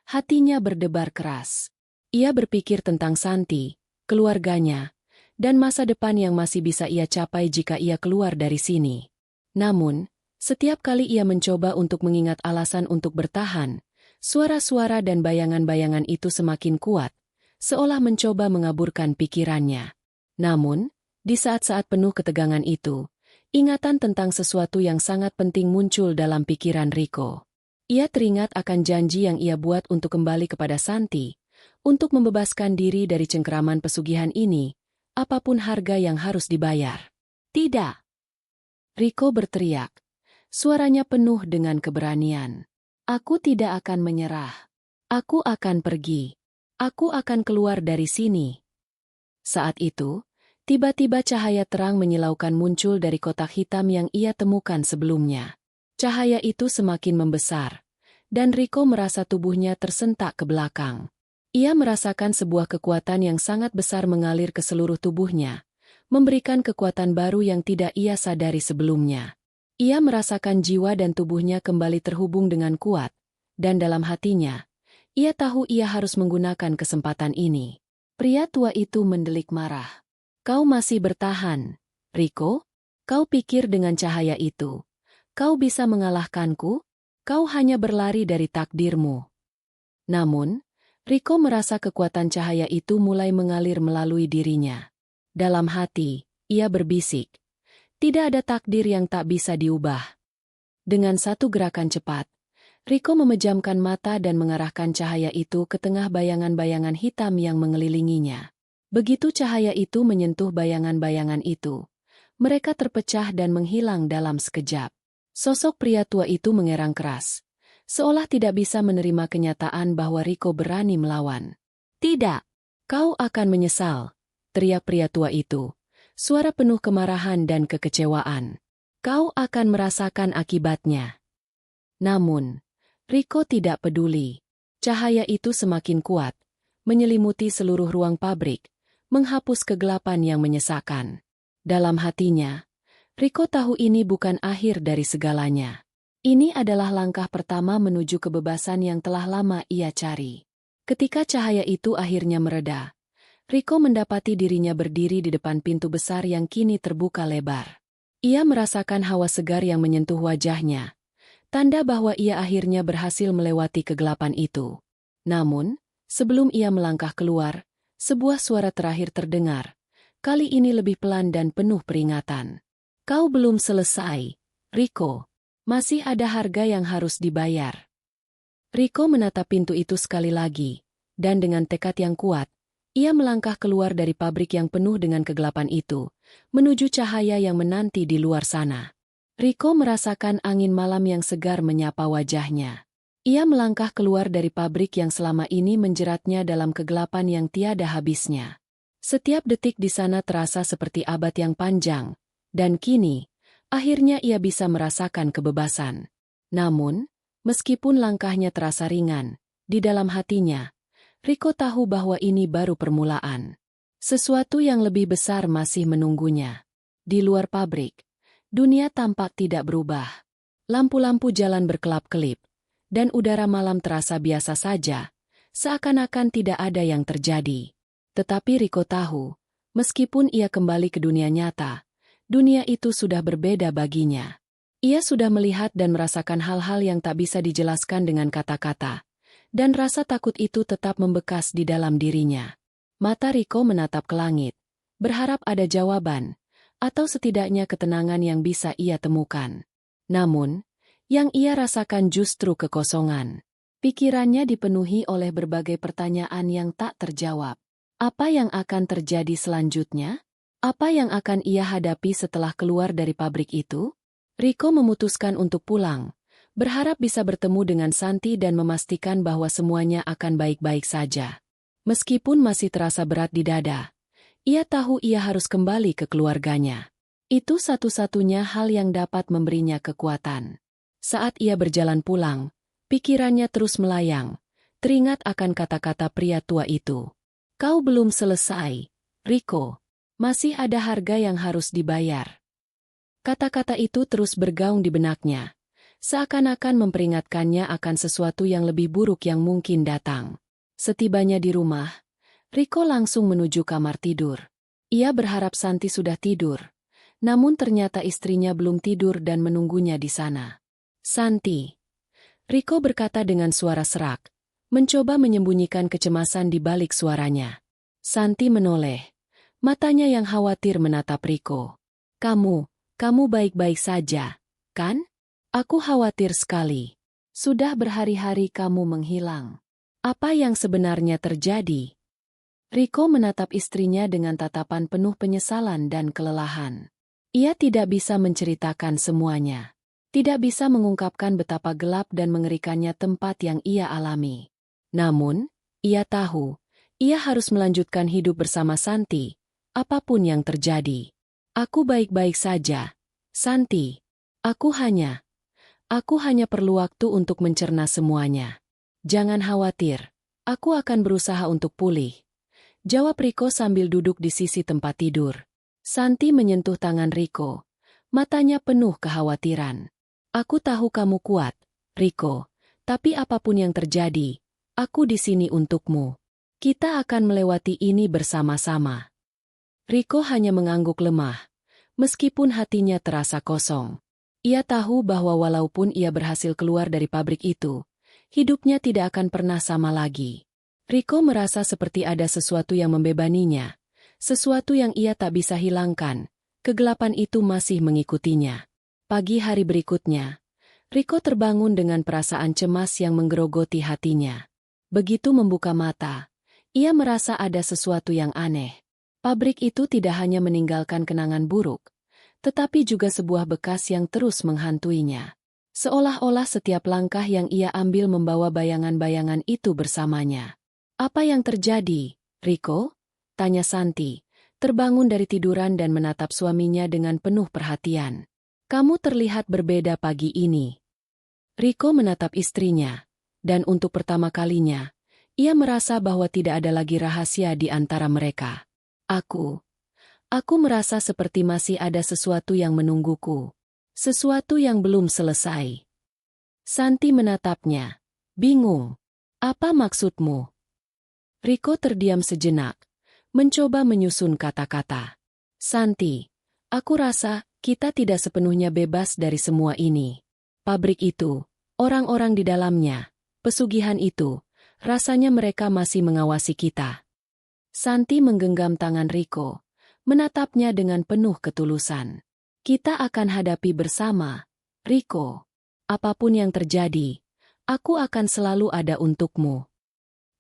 Hatinya berdebar keras. Ia berpikir tentang Santi, keluarganya, dan masa depan yang masih bisa ia capai jika ia keluar dari sini. Namun, setiap kali ia mencoba untuk mengingat alasan untuk bertahan, suara-suara dan bayangan-bayangan itu semakin kuat, seolah mencoba mengaburkan pikirannya. Namun, di saat-saat penuh ketegangan itu, ingatan tentang sesuatu yang sangat penting muncul dalam pikiran Riko. Ia teringat akan janji yang ia buat untuk kembali kepada Santi, untuk membebaskan diri dari cengkeraman pesugihan ini, apapun harga yang harus dibayar. "Tidak!" Riko berteriak. Suaranya penuh dengan keberanian. "Aku tidak akan menyerah. Aku akan pergi. Aku akan keluar dari sini." Saat itu, tiba-tiba cahaya terang menyilaukan muncul dari kotak hitam yang ia temukan sebelumnya. Cahaya itu semakin membesar, dan Riko merasa tubuhnya tersentak ke belakang. Ia merasakan sebuah kekuatan yang sangat besar mengalir ke seluruh tubuhnya, memberikan kekuatan baru yang tidak ia sadari sebelumnya. Ia merasakan jiwa dan tubuhnya kembali terhubung dengan kuat, dan dalam hatinya, ia tahu ia harus menggunakan kesempatan ini. Pria tua itu mendelik marah. "Kau masih bertahan, Riko? Kau pikir dengan cahaya itu kau bisa mengalahkanku? Kau hanya berlari dari takdirmu." Namun, Riko merasa kekuatan cahaya itu mulai mengalir melalui dirinya. Dalam hati, ia berbisik, tidak ada takdir yang tak bisa diubah. Dengan satu gerakan cepat, Riko memejamkan mata dan mengarahkan cahaya itu ke tengah bayangan-bayangan hitam yang mengelilinginya. Begitu cahaya itu menyentuh bayangan-bayangan itu, mereka terpecah dan menghilang dalam sekejap. Sosok pria tua itu mengerang keras, seolah tidak bisa menerima kenyataan bahwa Riko berani melawan. "Tidak! Kau akan menyesal!" teriak pria tua itu, suara penuh kemarahan dan kekecewaan. Kau akan merasakan akibatnya. Namun, Riko tidak peduli. Cahaya itu semakin kuat, menyelimuti seluruh ruang pabrik, menghapus kegelapan yang menyesakan. Dalam hatinya, Riko tahu ini bukan akhir dari segalanya. Ini adalah langkah pertama menuju kebebasan yang telah lama ia cari. Ketika cahaya itu akhirnya mereda, Riko mendapati dirinya berdiri di depan pintu besar yang kini terbuka lebar. Ia merasakan hawa segar yang menyentuh wajahnya, tanda bahwa ia akhirnya berhasil melewati kegelapan itu. Namun, sebelum ia melangkah keluar, sebuah suara terakhir terdengar. Kali ini lebih pelan dan penuh peringatan. Kau belum selesai, Riko. Masih ada harga yang harus dibayar. Riko menatap pintu itu sekali lagi, dan dengan tekad yang kuat, ia melangkah keluar dari pabrik yang penuh dengan kegelapan itu, menuju cahaya yang menanti di luar sana. Riko merasakan angin malam yang segar menyapa wajahnya. Ia melangkah keluar dari pabrik yang selama ini menjeratnya dalam kegelapan yang tiada habisnya. Setiap detik di sana terasa seperti abad yang panjang, dan kini, akhirnya ia bisa merasakan kebebasan. Namun, meskipun langkahnya terasa ringan, di dalam hatinya, Riko tahu bahwa ini baru permulaan. Sesuatu yang lebih besar masih menunggunya. Di luar pabrik, dunia tampak tidak berubah. Lampu-lampu jalan berkelap-kelip, dan udara malam terasa biasa saja, seakan-akan tidak ada yang terjadi. Tetapi Riko tahu, meskipun ia kembali ke dunia nyata, dunia itu sudah berbeda baginya. Ia sudah melihat dan merasakan hal-hal yang tak bisa dijelaskan dengan kata-kata, dan rasa takut itu tetap membekas di dalam dirinya. Mata Riko menatap ke langit, berharap ada jawaban, atau setidaknya ketenangan yang bisa ia temukan. Namun, yang ia rasakan justru kekosongan. Pikirannya dipenuhi oleh berbagai pertanyaan yang tak terjawab. Apa yang akan terjadi selanjutnya? Apa yang akan ia hadapi setelah keluar dari pabrik itu? Riko memutuskan untuk pulang, berharap bisa bertemu dengan Santi dan memastikan bahwa semuanya akan baik-baik saja. Meskipun masih terasa berat di dada, ia tahu ia harus kembali ke keluarganya. Itu satu-satunya hal yang dapat memberinya kekuatan. Saat ia berjalan pulang, pikirannya terus melayang, teringat akan kata-kata pria tua itu. Kau belum selesai, Riko. Masih ada harga yang harus dibayar. Kata-kata itu terus bergaung di benaknya, seakan-akan memperingatkannya akan sesuatu yang lebih buruk yang mungkin datang. Setibanya di rumah, Riko langsung menuju kamar tidur. Ia berharap Santi sudah tidur, namun ternyata istrinya belum tidur dan menunggunya di sana. Santi, Riko berkata dengan suara serak, mencoba menyembunyikan kecemasan di balik suaranya. Santi menoleh, matanya yang khawatir menatap Riko. Kamu baik-baik saja, kan? Aku khawatir sekali. Sudah berhari-hari kamu menghilang. Apa yang sebenarnya terjadi? Riko menatap istrinya dengan tatapan penuh penyesalan dan kelelahan. Ia tidak bisa menceritakan semuanya. Tidak bisa mengungkapkan betapa gelap dan mengerikannya tempat yang ia alami. Namun, ia tahu, ia harus melanjutkan hidup bersama Santi, apapun yang terjadi. Aku baik-baik saja, Santi. Aku hanya perlu waktu untuk mencerna semuanya. Jangan khawatir, aku akan berusaha untuk pulih. Jawab Riko sambil duduk di sisi tempat tidur. Santi menyentuh tangan Riko. Matanya penuh kekhawatiran. Aku tahu kamu kuat, Riko. Tapi apapun yang terjadi, aku di sini untukmu. Kita akan melewati ini bersama-sama. Riko hanya mengangguk lemah. Meskipun hatinya terasa kosong. Ia tahu bahwa walaupun ia berhasil keluar dari pabrik itu, hidupnya tidak akan pernah sama lagi. Riko merasa seperti ada sesuatu yang membebaninya, sesuatu yang ia tak bisa hilangkan. Kegelapan itu masih mengikutinya. Pagi hari berikutnya, Riko terbangun dengan perasaan cemas yang menggerogoti hatinya. Begitu membuka mata, ia merasa ada sesuatu yang aneh. Pabrik itu tidak hanya meninggalkan kenangan buruk, tetapi juga sebuah bekas yang terus menghantuinya. Seolah-olah setiap langkah yang ia ambil membawa bayangan-bayangan itu bersamanya. Apa yang terjadi, Riko? Tanya Santi, terbangun dari tiduran dan menatap suaminya dengan penuh perhatian. Kamu terlihat berbeda pagi ini. Riko menatap istrinya, dan untuk pertama kalinya, ia merasa bahwa tidak ada lagi rahasia di antara mereka. Aku merasa seperti masih ada sesuatu yang menungguku. Sesuatu yang belum selesai. Santi menatapnya, bingung. Apa maksudmu? Riko terdiam sejenak, mencoba menyusun kata-kata. Santi, aku rasa kita tidak sepenuhnya bebas dari semua ini. Pabrik itu, orang-orang di dalamnya, pesugihan itu, rasanya mereka masih mengawasi kita. Santi menggenggam tangan Riko, menatapnya dengan penuh ketulusan. Kita akan hadapi bersama, Riko. Apapun yang terjadi, aku akan selalu ada untukmu.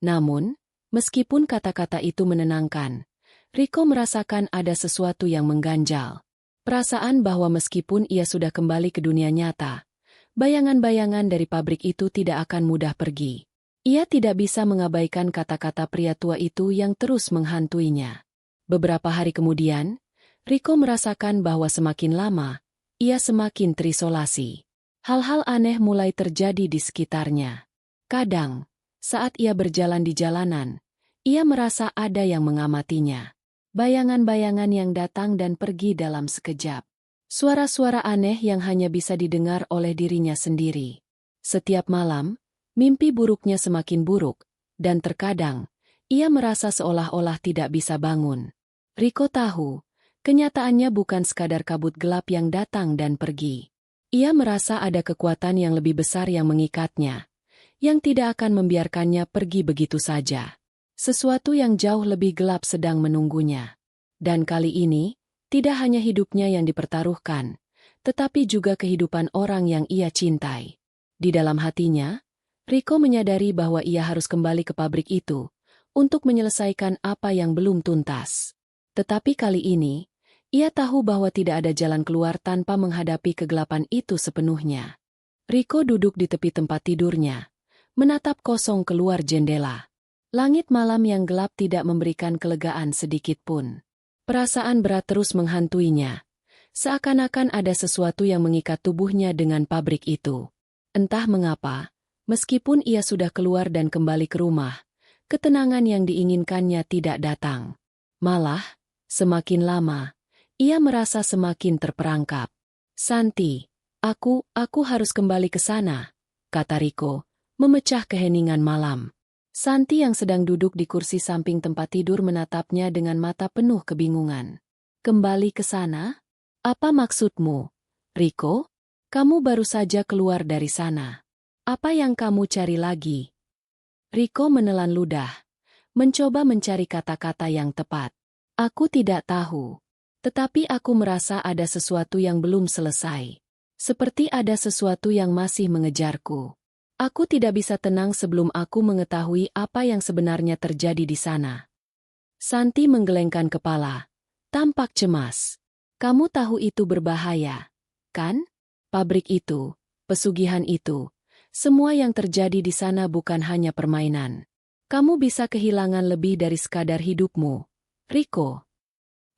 Namun, meskipun kata-kata itu menenangkan, Riko merasakan ada sesuatu yang mengganjal. Perasaan bahwa meskipun ia sudah kembali ke dunia nyata, bayangan-bayangan dari pabrik itu tidak akan mudah pergi. Ia tidak bisa mengabaikan kata-kata pria tua itu yang terus menghantuinya. Beberapa hari kemudian, Riko merasakan bahwa semakin lama, ia semakin terisolasi. Hal-hal aneh mulai terjadi di sekitarnya. Kadang, saat ia berjalan di jalanan, ia merasa ada yang mengamatinya. Bayangan-bayangan yang datang dan pergi dalam sekejap. Suara-suara aneh yang hanya bisa didengar oleh dirinya sendiri. Setiap malam, mimpi buruknya semakin buruk, dan terkadang, ia merasa seolah-olah tidak bisa bangun. Riko tahu, kenyataannya bukan sekadar kabut gelap yang datang dan pergi. Ia merasa ada kekuatan yang lebih besar yang mengikatnya, yang tidak akan membiarkannya pergi begitu saja. Sesuatu yang jauh lebih gelap sedang menunggunya. Dan kali ini, tidak hanya hidupnya yang dipertaruhkan, tetapi juga kehidupan orang yang ia cintai. Di dalam hatinya, Riko menyadari bahwa ia harus kembali ke pabrik itu, untuk menyelesaikan apa yang belum tuntas. Tetapi kali ini, ia tahu bahwa tidak ada jalan keluar tanpa menghadapi kegelapan itu sepenuhnya. Riko duduk di tepi tempat tidurnya, menatap kosong keluar jendela. Langit malam yang gelap tidak memberikan kelegaan sedikit pun. Perasaan berat terus menghantuinya. Seakan-akan ada sesuatu yang mengikat tubuhnya dengan pabrik itu. Entah mengapa, meskipun ia sudah keluar dan kembali ke rumah, ketenangan yang diinginkannya tidak datang. Malah, semakin lama, ia merasa semakin terperangkap. Santi, aku harus kembali ke sana, kata Riko, memecah keheningan malam. Santi yang sedang duduk di kursi samping tempat tidur menatapnya dengan mata penuh kebingungan. Kembali ke sana? Apa maksudmu, Riko? Kamu baru saja keluar dari sana. Apa yang kamu cari lagi? Riko menelan ludah, mencoba mencari kata-kata yang tepat. Aku tidak tahu. Tetapi aku merasa ada sesuatu yang belum selesai. Seperti ada sesuatu yang masih mengejarku. Aku tidak bisa tenang sebelum aku mengetahui apa yang sebenarnya terjadi di sana. Santi menggelengkan kepala, tampak cemas. Kamu tahu itu berbahaya, kan? Pabrik itu, pesugihan itu, semua yang terjadi di sana bukan hanya permainan. Kamu bisa kehilangan lebih dari sekadar hidupmu, Riko.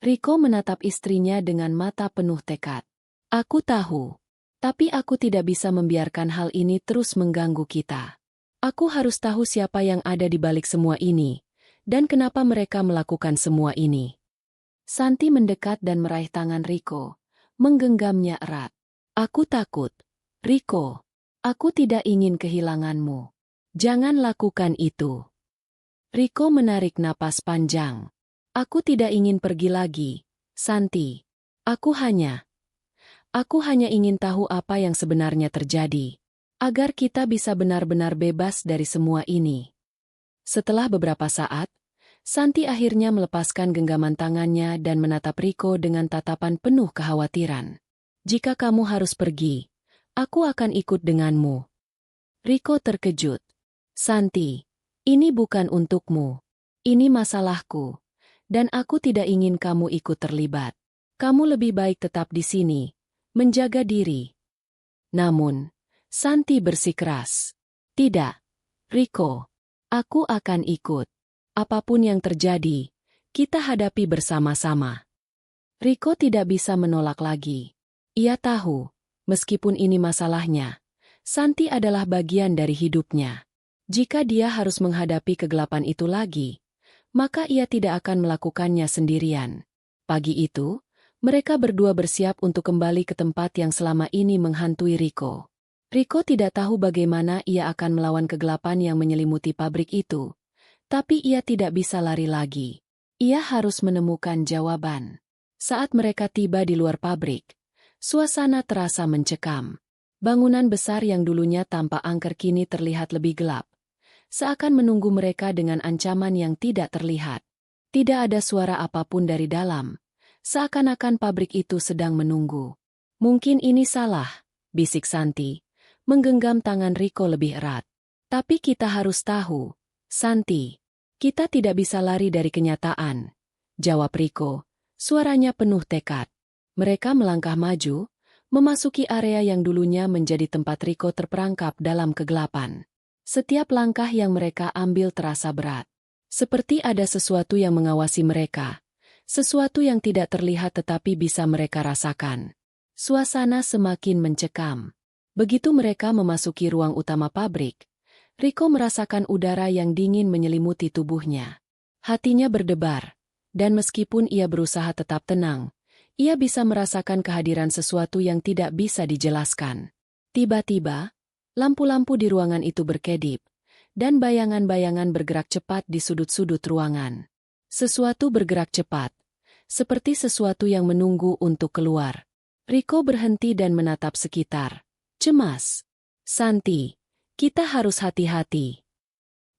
Riko menatap istrinya dengan mata penuh tekad. Aku tahu. Tapi aku tidak bisa membiarkan hal ini terus mengganggu kita. Aku harus tahu siapa yang ada di balik semua ini, dan kenapa mereka melakukan semua ini. Santi mendekat dan meraih tangan Riko, menggenggamnya erat. Aku takut, Riko. Aku tidak ingin kehilanganmu. Jangan lakukan itu. Riko menarik napas panjang. Aku tidak ingin pergi lagi, Santi. Aku hanya ingin tahu apa yang sebenarnya terjadi, agar kita bisa benar-benar bebas dari semua ini. Setelah beberapa saat, Santi akhirnya melepaskan genggaman tangannya dan menatap Riko dengan tatapan penuh kekhawatiran. Jika kamu harus pergi, aku akan ikut denganmu. Riko terkejut. Santi, ini bukan untukmu. Ini masalahku. Dan aku tidak ingin kamu ikut terlibat. Kamu lebih baik tetap di sini, menjaga diri. Namun, Santi bersikeras. Tidak, Riko. Aku akan ikut. Apapun yang terjadi, kita hadapi bersama-sama. Riko tidak bisa menolak lagi. Ia tahu, meskipun ini masalahnya, Santi adalah bagian dari hidupnya. Jika dia harus menghadapi kegelapan itu lagi, maka ia tidak akan melakukannya sendirian. Pagi itu, mereka berdua bersiap untuk kembali ke tempat yang selama ini menghantui Rico. Rico tidak tahu bagaimana ia akan melawan kegelapan yang menyelimuti pabrik itu, tapi ia tidak bisa lari lagi. Ia harus menemukan jawaban. Saat mereka tiba di luar pabrik, suasana terasa mencekam. Bangunan besar yang dulunya tampak angker kini terlihat lebih gelap, seakan menunggu mereka dengan ancaman yang tidak terlihat. Tidak ada suara apapun dari dalam, seakan-akan pabrik itu sedang menunggu. Mungkin ini salah, bisik Santi, menggenggam tangan Rico lebih erat. Tapi kita harus tahu, Santi, kita tidak bisa lari dari kenyataan, jawab Rico, suaranya penuh tekad. Mereka melangkah maju, memasuki area yang dulunya menjadi tempat Rico terperangkap dalam kegelapan. Setiap langkah yang mereka ambil terasa berat. Seperti ada sesuatu yang mengawasi mereka. Sesuatu yang tidak terlihat tetapi bisa mereka rasakan. Suasana semakin mencekam. Begitu mereka memasuki ruang utama pabrik, Rico merasakan udara yang dingin menyelimuti tubuhnya. Hatinya berdebar, dan meskipun ia berusaha tetap tenang, ia bisa merasakan kehadiran sesuatu yang tidak bisa dijelaskan. Tiba-tiba, lampu-lampu di ruangan itu berkedip, dan bayangan-bayangan bergerak cepat di sudut-sudut ruangan. Sesuatu bergerak cepat, seperti sesuatu yang menunggu untuk keluar. Rico berhenti dan menatap sekitar. Cemas. Santi, kita harus hati-hati.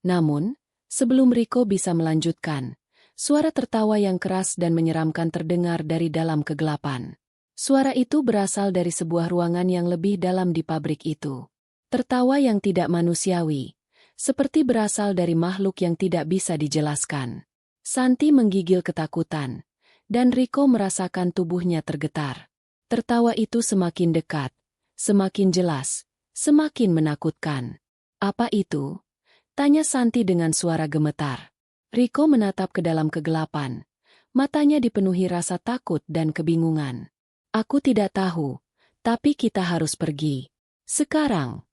Namun, sebelum Rico bisa melanjutkan, suara tertawa yang keras dan menyeramkan terdengar dari dalam kegelapan. Suara itu berasal dari sebuah ruangan yang lebih dalam di pabrik itu. Tertawa yang tidak manusiawi, seperti berasal dari makhluk yang tidak bisa dijelaskan. Santi menggigil ketakutan, dan Rico merasakan tubuhnya tergetar. Tertawa itu semakin dekat, semakin jelas, semakin menakutkan. Apa itu? Tanya Santi dengan suara gemetar. Rico menatap ke dalam kegelapan, matanya dipenuhi rasa takut dan kebingungan. Aku tidak tahu, tapi kita harus pergi. Sekarang.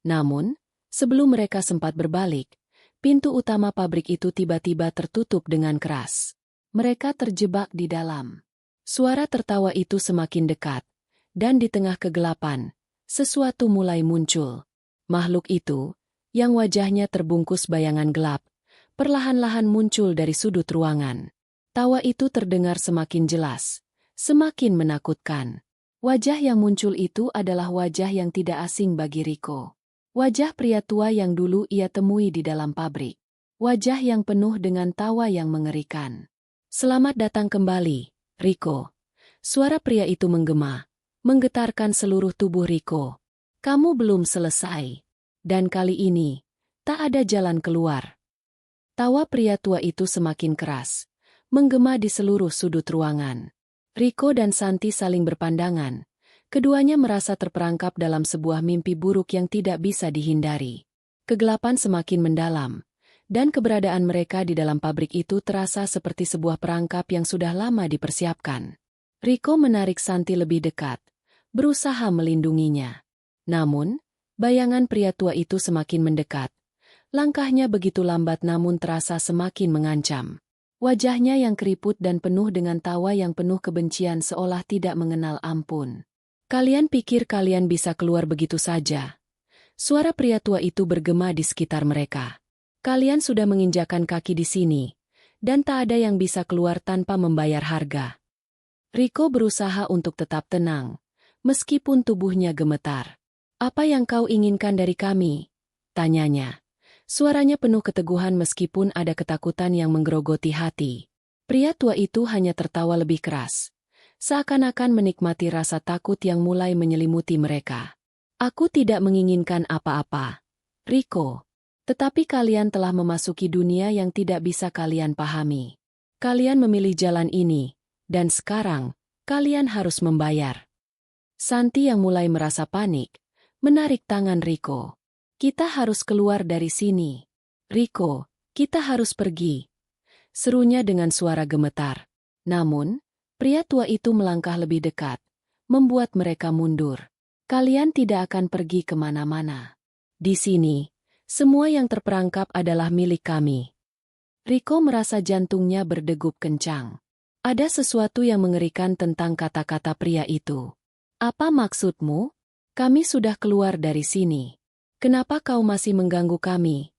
Namun, sebelum mereka sempat berbalik, pintu utama pabrik itu tiba-tiba tertutup dengan keras. Mereka terjebak di dalam. Suara tertawa itu semakin dekat, dan di tengah kegelapan, sesuatu mulai muncul. Makhluk itu, yang wajahnya terbungkus bayangan gelap, perlahan-lahan muncul dari sudut ruangan. Tawa itu terdengar semakin jelas, semakin menakutkan. Wajah yang muncul itu adalah wajah yang tidak asing bagi Rico. Wajah pria tua yang dulu ia temui di dalam pabrik. Wajah yang penuh dengan tawa yang mengerikan. Selamat datang kembali, Rico. Suara pria itu menggema, menggetarkan seluruh tubuh Rico. Kamu belum selesai. Dan kali ini, tak ada jalan keluar. Tawa pria tua itu semakin keras, menggema di seluruh sudut ruangan. Rico dan Santi saling berpandangan. Keduanya merasa terperangkap dalam sebuah mimpi buruk yang tidak bisa dihindari. Kegelapan semakin mendalam, dan keberadaan mereka di dalam pabrik itu terasa seperti sebuah perangkap yang sudah lama dipersiapkan. Rico menarik Santi lebih dekat, berusaha melindunginya. Namun, bayangan pria tua itu semakin mendekat. Langkahnya begitu lambat namun terasa semakin mengancam. Wajahnya yang keriput dan penuh dengan tawa yang penuh kebencian seolah tidak mengenal ampun. Kalian pikir kalian bisa keluar begitu saja? Suara pria tua itu bergema di sekitar mereka. Kalian sudah menginjakan kaki di sini, dan tak ada yang bisa keluar tanpa membayar harga. Rico berusaha untuk tetap tenang, meskipun tubuhnya gemetar. Apa yang kau inginkan dari kami? Tanyanya. Suaranya penuh keteguhan meskipun ada ketakutan yang menggerogoti hati. Pria tua itu hanya tertawa lebih keras. Seakan-akan menikmati rasa takut yang mulai menyelimuti mereka. Aku tidak menginginkan apa-apa, Rico. Tetapi kalian telah memasuki dunia yang tidak bisa kalian pahami. Kalian memilih jalan ini, dan sekarang, kalian harus membayar. Santi yang mulai merasa panik, menarik tangan Rico. Kita harus keluar dari sini. Rico, kita harus pergi. Serunya dengan suara gemetar. Namun, pria tua itu melangkah lebih dekat, membuat mereka mundur. Kalian tidak akan pergi kemana-mana. Di sini, semua yang terperangkap adalah milik kami. Rico merasa jantungnya berdegup kencang. Ada sesuatu yang mengerikan tentang kata-kata pria itu. Apa maksudmu? Kami sudah keluar dari sini. Kenapa kau masih mengganggu kami?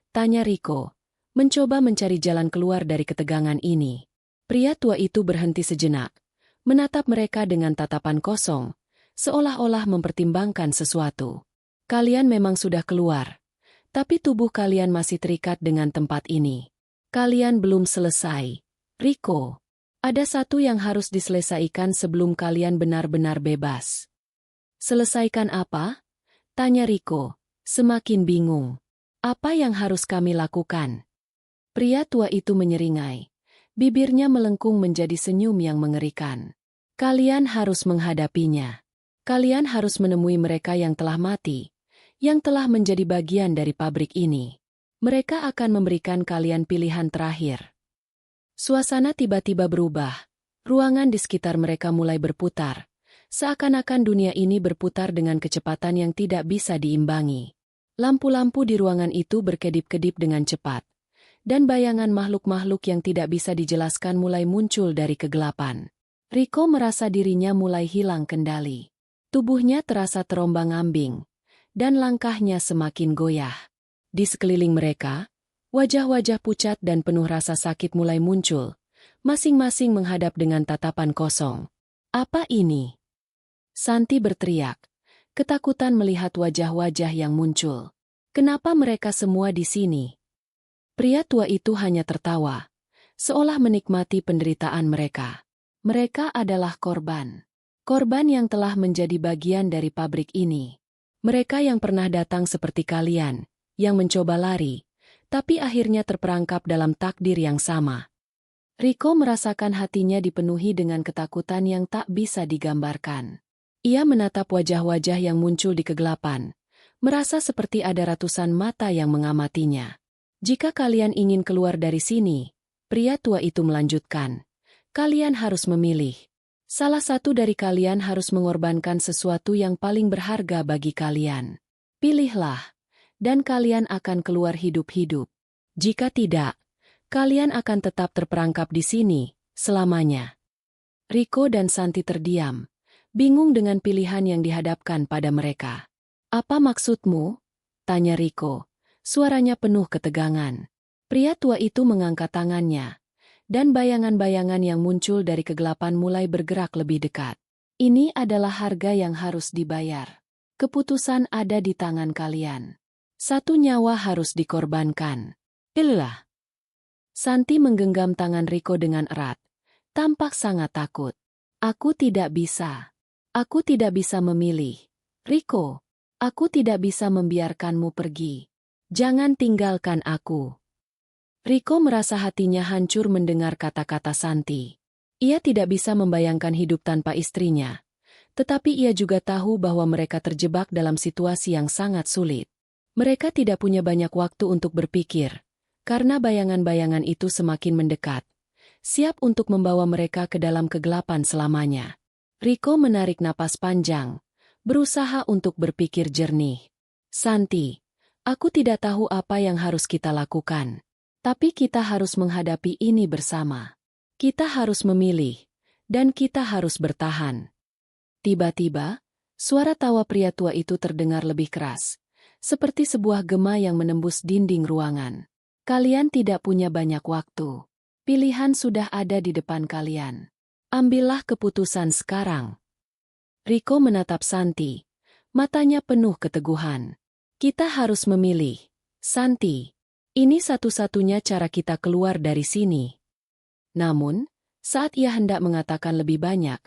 Tanya Rico, mencoba mencari jalan keluar dari ketegangan ini. Pria tua itu berhenti sejenak, menatap mereka dengan tatapan kosong, seolah-olah mempertimbangkan sesuatu. Kalian memang sudah keluar, tapi tubuh kalian masih terikat dengan tempat ini. Kalian belum selesai. Rico, ada satu yang harus diselesaikan sebelum kalian benar-benar bebas. Selesaikan apa? Tanya Rico, semakin bingung. Apa yang harus kami lakukan? Pria tua itu menyeringai. Bibirnya melengkung menjadi senyum yang mengerikan. Kalian harus menghadapinya. Kalian harus menemui mereka yang telah mati, yang telah menjadi bagian dari pabrik ini. Mereka akan memberikan kalian pilihan terakhir. Suasana tiba-tiba berubah. Ruangan di sekitar mereka mulai berputar. Seakan-akan dunia ini berputar dengan kecepatan yang tidak bisa diimbangi. Lampu-lampu di ruangan itu berkedip-kedip dengan cepat. Dan bayangan makhluk-makhluk yang tidak bisa dijelaskan mulai muncul dari kegelapan. Rico merasa dirinya mulai hilang kendali. Tubuhnya terasa terombang-ambing, dan langkahnya semakin goyah. Di sekeliling mereka, wajah-wajah pucat dan penuh rasa sakit mulai muncul, masing-masing menghadap dengan tatapan kosong. Apa ini? Santi berteriak, ketakutan melihat wajah-wajah yang muncul. Kenapa mereka semua di sini? Pria tua itu hanya tertawa, seolah menikmati penderitaan mereka. Mereka adalah korban. Korban yang telah menjadi bagian dari pabrik ini. Mereka yang pernah datang seperti kalian, yang mencoba lari, tapi akhirnya terperangkap dalam takdir yang sama. Rico merasakan hatinya dipenuhi dengan ketakutan yang tak bisa digambarkan. Ia menatap wajah-wajah yang muncul di kegelapan, merasa seperti ada ratusan mata yang mengamatinya. Jika kalian ingin keluar dari sini, pria tua itu melanjutkan, kalian harus memilih. Salah satu dari kalian harus mengorbankan sesuatu yang paling berharga bagi kalian. Pilihlah, dan kalian akan keluar hidup-hidup. Jika tidak, kalian akan tetap terperangkap di sini, selamanya. Rico dan Santi terdiam, bingung dengan pilihan yang dihadapkan pada mereka. Apa maksudmu? Tanya Rico, suaranya penuh ketegangan. Pria tua itu mengangkat tangannya. Dan bayangan-bayangan yang muncul dari kegelapan mulai bergerak lebih dekat. Ini adalah harga yang harus dibayar. Keputusan ada di tangan kalian. Satu nyawa harus dikorbankan. Pilihlah. Santi menggenggam tangan Rico dengan erat. Tampak sangat takut. Aku tidak bisa. Aku tidak bisa memilih. Rico, aku tidak bisa membiarkanmu pergi. Jangan tinggalkan aku. Rico merasa hatinya hancur mendengar kata-kata Santi. Ia tidak bisa membayangkan hidup tanpa istrinya. Tetapi ia juga tahu bahwa mereka terjebak dalam situasi yang sangat sulit. Mereka tidak punya banyak waktu untuk berpikir, karena bayangan-bayangan itu semakin mendekat, siap untuk membawa mereka ke dalam kegelapan selamanya. Rico menarik napas panjang, berusaha untuk berpikir jernih. Santi, aku tidak tahu apa yang harus kita lakukan. Tapi kita harus menghadapi ini bersama. Kita harus memilih, dan kita harus bertahan. Tiba-tiba, suara tawa pria tua itu terdengar lebih keras, seperti sebuah gema yang menembus dinding ruangan. Kalian tidak punya banyak waktu. Pilihan sudah ada di depan kalian. Ambillah keputusan sekarang. Rico menatap Santi, matanya penuh keteguhan. Kita harus memilih, Santi. Ini satu-satunya cara kita keluar dari sini. Namun, saat ia hendak mengatakan lebih banyak,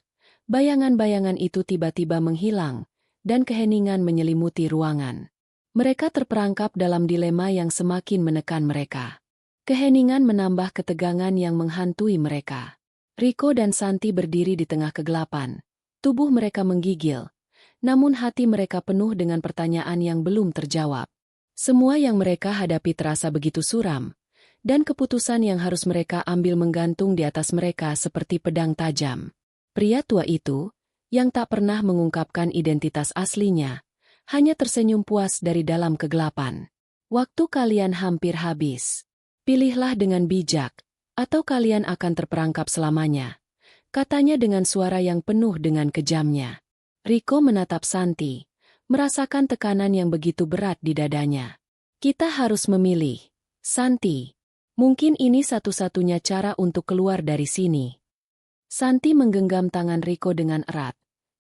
bayangan-bayangan itu tiba-tiba menghilang, dan keheningan menyelimuti ruangan. Mereka terperangkap dalam dilema yang semakin menekan mereka. Keheningan menambah ketegangan yang menghantui mereka. Rico dan Santi berdiri di tengah kegelapan. Tubuh mereka menggigil, namun hati mereka penuh dengan pertanyaan yang belum terjawab. Semua yang mereka hadapi terasa begitu suram, dan keputusan yang harus mereka ambil menggantung di atas mereka seperti pedang tajam. Pria tua itu, yang tak pernah mengungkapkan identitas aslinya, hanya tersenyum puas dari dalam kegelapan. Waktu kalian hampir habis. Pilihlah dengan bijak, atau kalian akan terperangkap selamanya, katanya dengan suara yang penuh dengan kejamnya. Riko menatap Santi, merasakan tekanan yang begitu berat di dadanya. Kita harus memilih, Santi. Mungkin ini satu-satunya cara untuk keluar dari sini. Santi menggenggam tangan Riko dengan erat,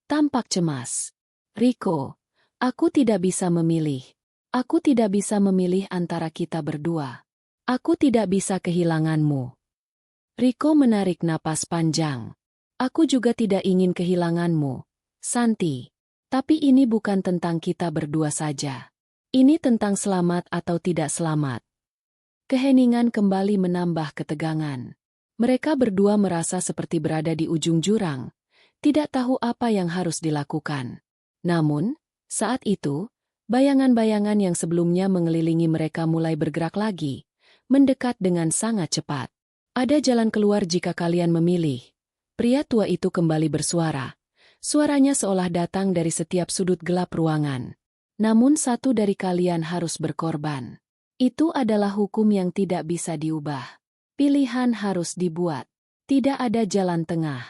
tampak cemas. Riko, aku tidak bisa memilih. Aku tidak bisa memilih antara kita berdua. Aku tidak bisa kehilanganmu. Riko menarik napas panjang. Aku juga tidak ingin kehilanganmu, Santi. Tapi ini bukan tentang kita berdua saja. Ini tentang selamat atau tidak selamat. Keheningan kembali menambah ketegangan. Mereka berdua merasa seperti berada di ujung jurang, tidak tahu apa yang harus dilakukan. Namun, saat itu, bayangan-bayangan yang sebelumnya mengelilingi mereka mulai bergerak lagi, mendekat dengan sangat cepat. Ada jalan keluar jika kalian memilih. Pria tua itu kembali bersuara. Suaranya seolah datang dari setiap sudut gelap ruangan. Namun satu dari kalian harus berkorban. Itu adalah hukum yang tidak bisa diubah. Pilihan harus dibuat. Tidak ada jalan tengah.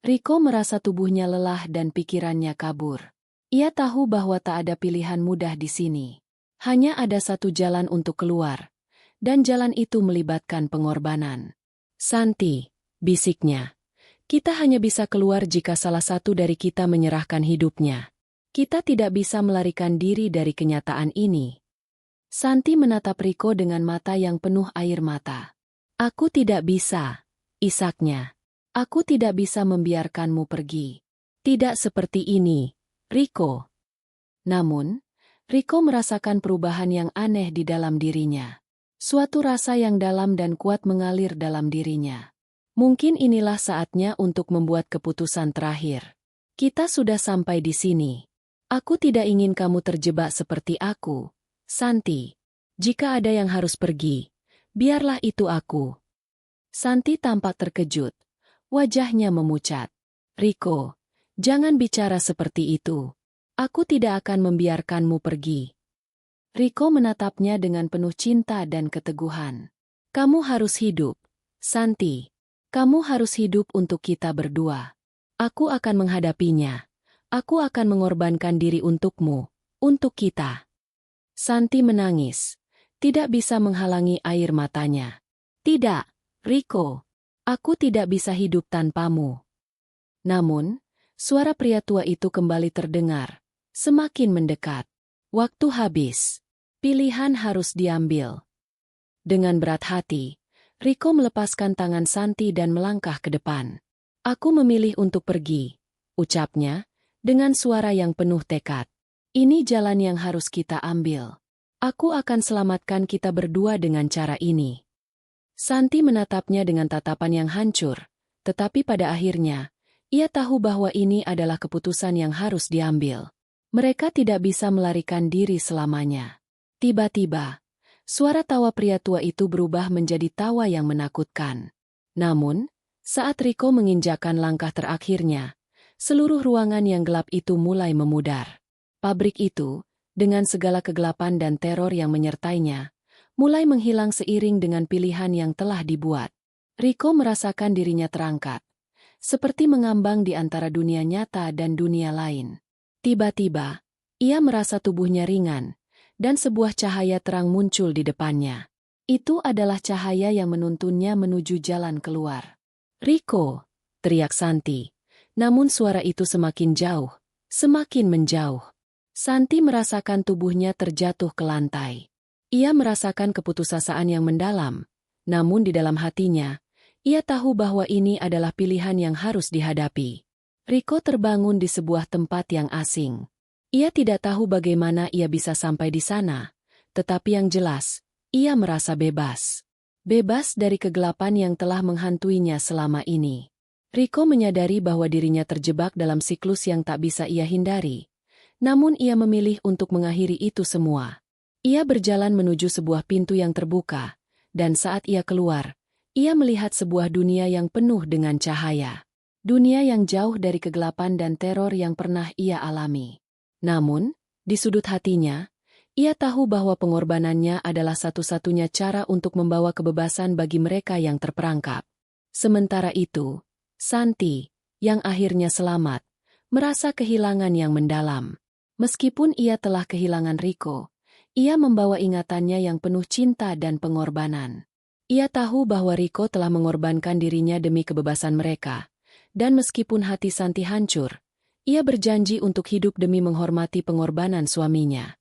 Riko merasa tubuhnya lelah dan pikirannya kabur. Ia tahu bahwa tak ada pilihan mudah di sini. Hanya ada satu jalan untuk keluar. Dan jalan itu melibatkan pengorbanan. Santi, bisiknya. Kita hanya bisa keluar jika salah satu dari kita menyerahkan hidupnya. Kita tidak bisa melarikan diri dari kenyataan ini. Santi menatap Riko dengan mata yang penuh air mata. Aku tidak bisa, isaknya. Aku tidak bisa membiarkanmu pergi. Tidak seperti ini, Riko. Namun, Riko merasakan perubahan yang aneh di dalam dirinya. Suatu rasa yang dalam dan kuat mengalir dalam dirinya. Mungkin inilah saatnya untuk membuat keputusan terakhir. Kita sudah sampai di sini. Aku tidak ingin kamu terjebak seperti aku, Santi. Jika ada yang harus pergi, biarlah itu aku. Santi tampak terkejut. Wajahnya memucat. Riko, jangan bicara seperti itu. Aku tidak akan membiarkanmu pergi. Riko menatapnya dengan penuh cinta dan keteguhan. Kamu harus hidup, Santi. Kamu harus hidup untuk kita berdua. Aku akan menghadapinya. Aku akan mengorbankan diri untukmu, untuk kita. Santi menangis. Tidak bisa menghalangi air matanya. Tidak, Riko. Aku tidak bisa hidup tanpamu. Namun, suara pria tua itu kembali terdengar, semakin mendekat. Waktu habis. Pilihan harus diambil. Dengan berat hati, Riko melepaskan tangan Santi dan melangkah ke depan. Aku memilih untuk pergi, ucapnya, dengan suara yang penuh tekad. Ini jalan yang harus kita ambil. Aku akan selamatkan kita berdua dengan cara ini. Santi menatapnya dengan tatapan yang hancur, tetapi pada akhirnya, ia tahu bahwa ini adalah keputusan yang harus diambil. Mereka tidak bisa melarikan diri selamanya. Tiba-tiba, suara tawa pria tua itu berubah menjadi tawa yang menakutkan. Namun, saat Riko menginjakkan langkah terakhirnya, seluruh ruangan yang gelap itu mulai memudar. Pabrik itu, dengan segala kegelapan dan teror yang menyertainya, mulai menghilang seiring dengan pilihan yang telah dibuat. Riko merasakan dirinya terangkat, seperti mengambang di antara dunia nyata dan dunia lain. Tiba-tiba, ia merasa tubuhnya ringan, dan sebuah cahaya terang muncul di depannya. Itu adalah cahaya yang menuntunnya menuju jalan keluar. Riko, teriak Santi. Namun suara itu semakin jauh, semakin menjauh. Santi merasakan tubuhnya terjatuh ke lantai. Ia merasakan keputusasaan yang mendalam, namun di dalam hatinya, ia tahu bahwa ini adalah pilihan yang harus dihadapi. Riko terbangun di sebuah tempat yang asing. Ia tidak tahu bagaimana ia bisa sampai di sana, tetapi yang jelas, ia merasa bebas. Bebas dari kegelapan yang telah menghantuinya selama ini. Riko menyadari bahwa dirinya terjebak dalam siklus yang tak bisa ia hindari. Namun ia memilih untuk mengakhiri itu semua. Ia berjalan menuju sebuah pintu yang terbuka, dan saat ia keluar, ia melihat sebuah dunia yang penuh dengan cahaya. Dunia yang jauh dari kegelapan dan teror yang pernah ia alami. Namun, di sudut hatinya, ia tahu bahwa pengorbanannya adalah satu-satunya cara untuk membawa kebebasan bagi mereka yang terperangkap. Sementara itu, Santi, yang akhirnya selamat, merasa kehilangan yang mendalam. Meskipun ia telah kehilangan Rico, ia membawa ingatannya yang penuh cinta dan pengorbanan. Ia tahu bahwa Rico telah mengorbankan dirinya demi kebebasan mereka, dan meskipun hati Santi hancur, ia berjanji untuk hidup demi menghormati pengorbanan suaminya.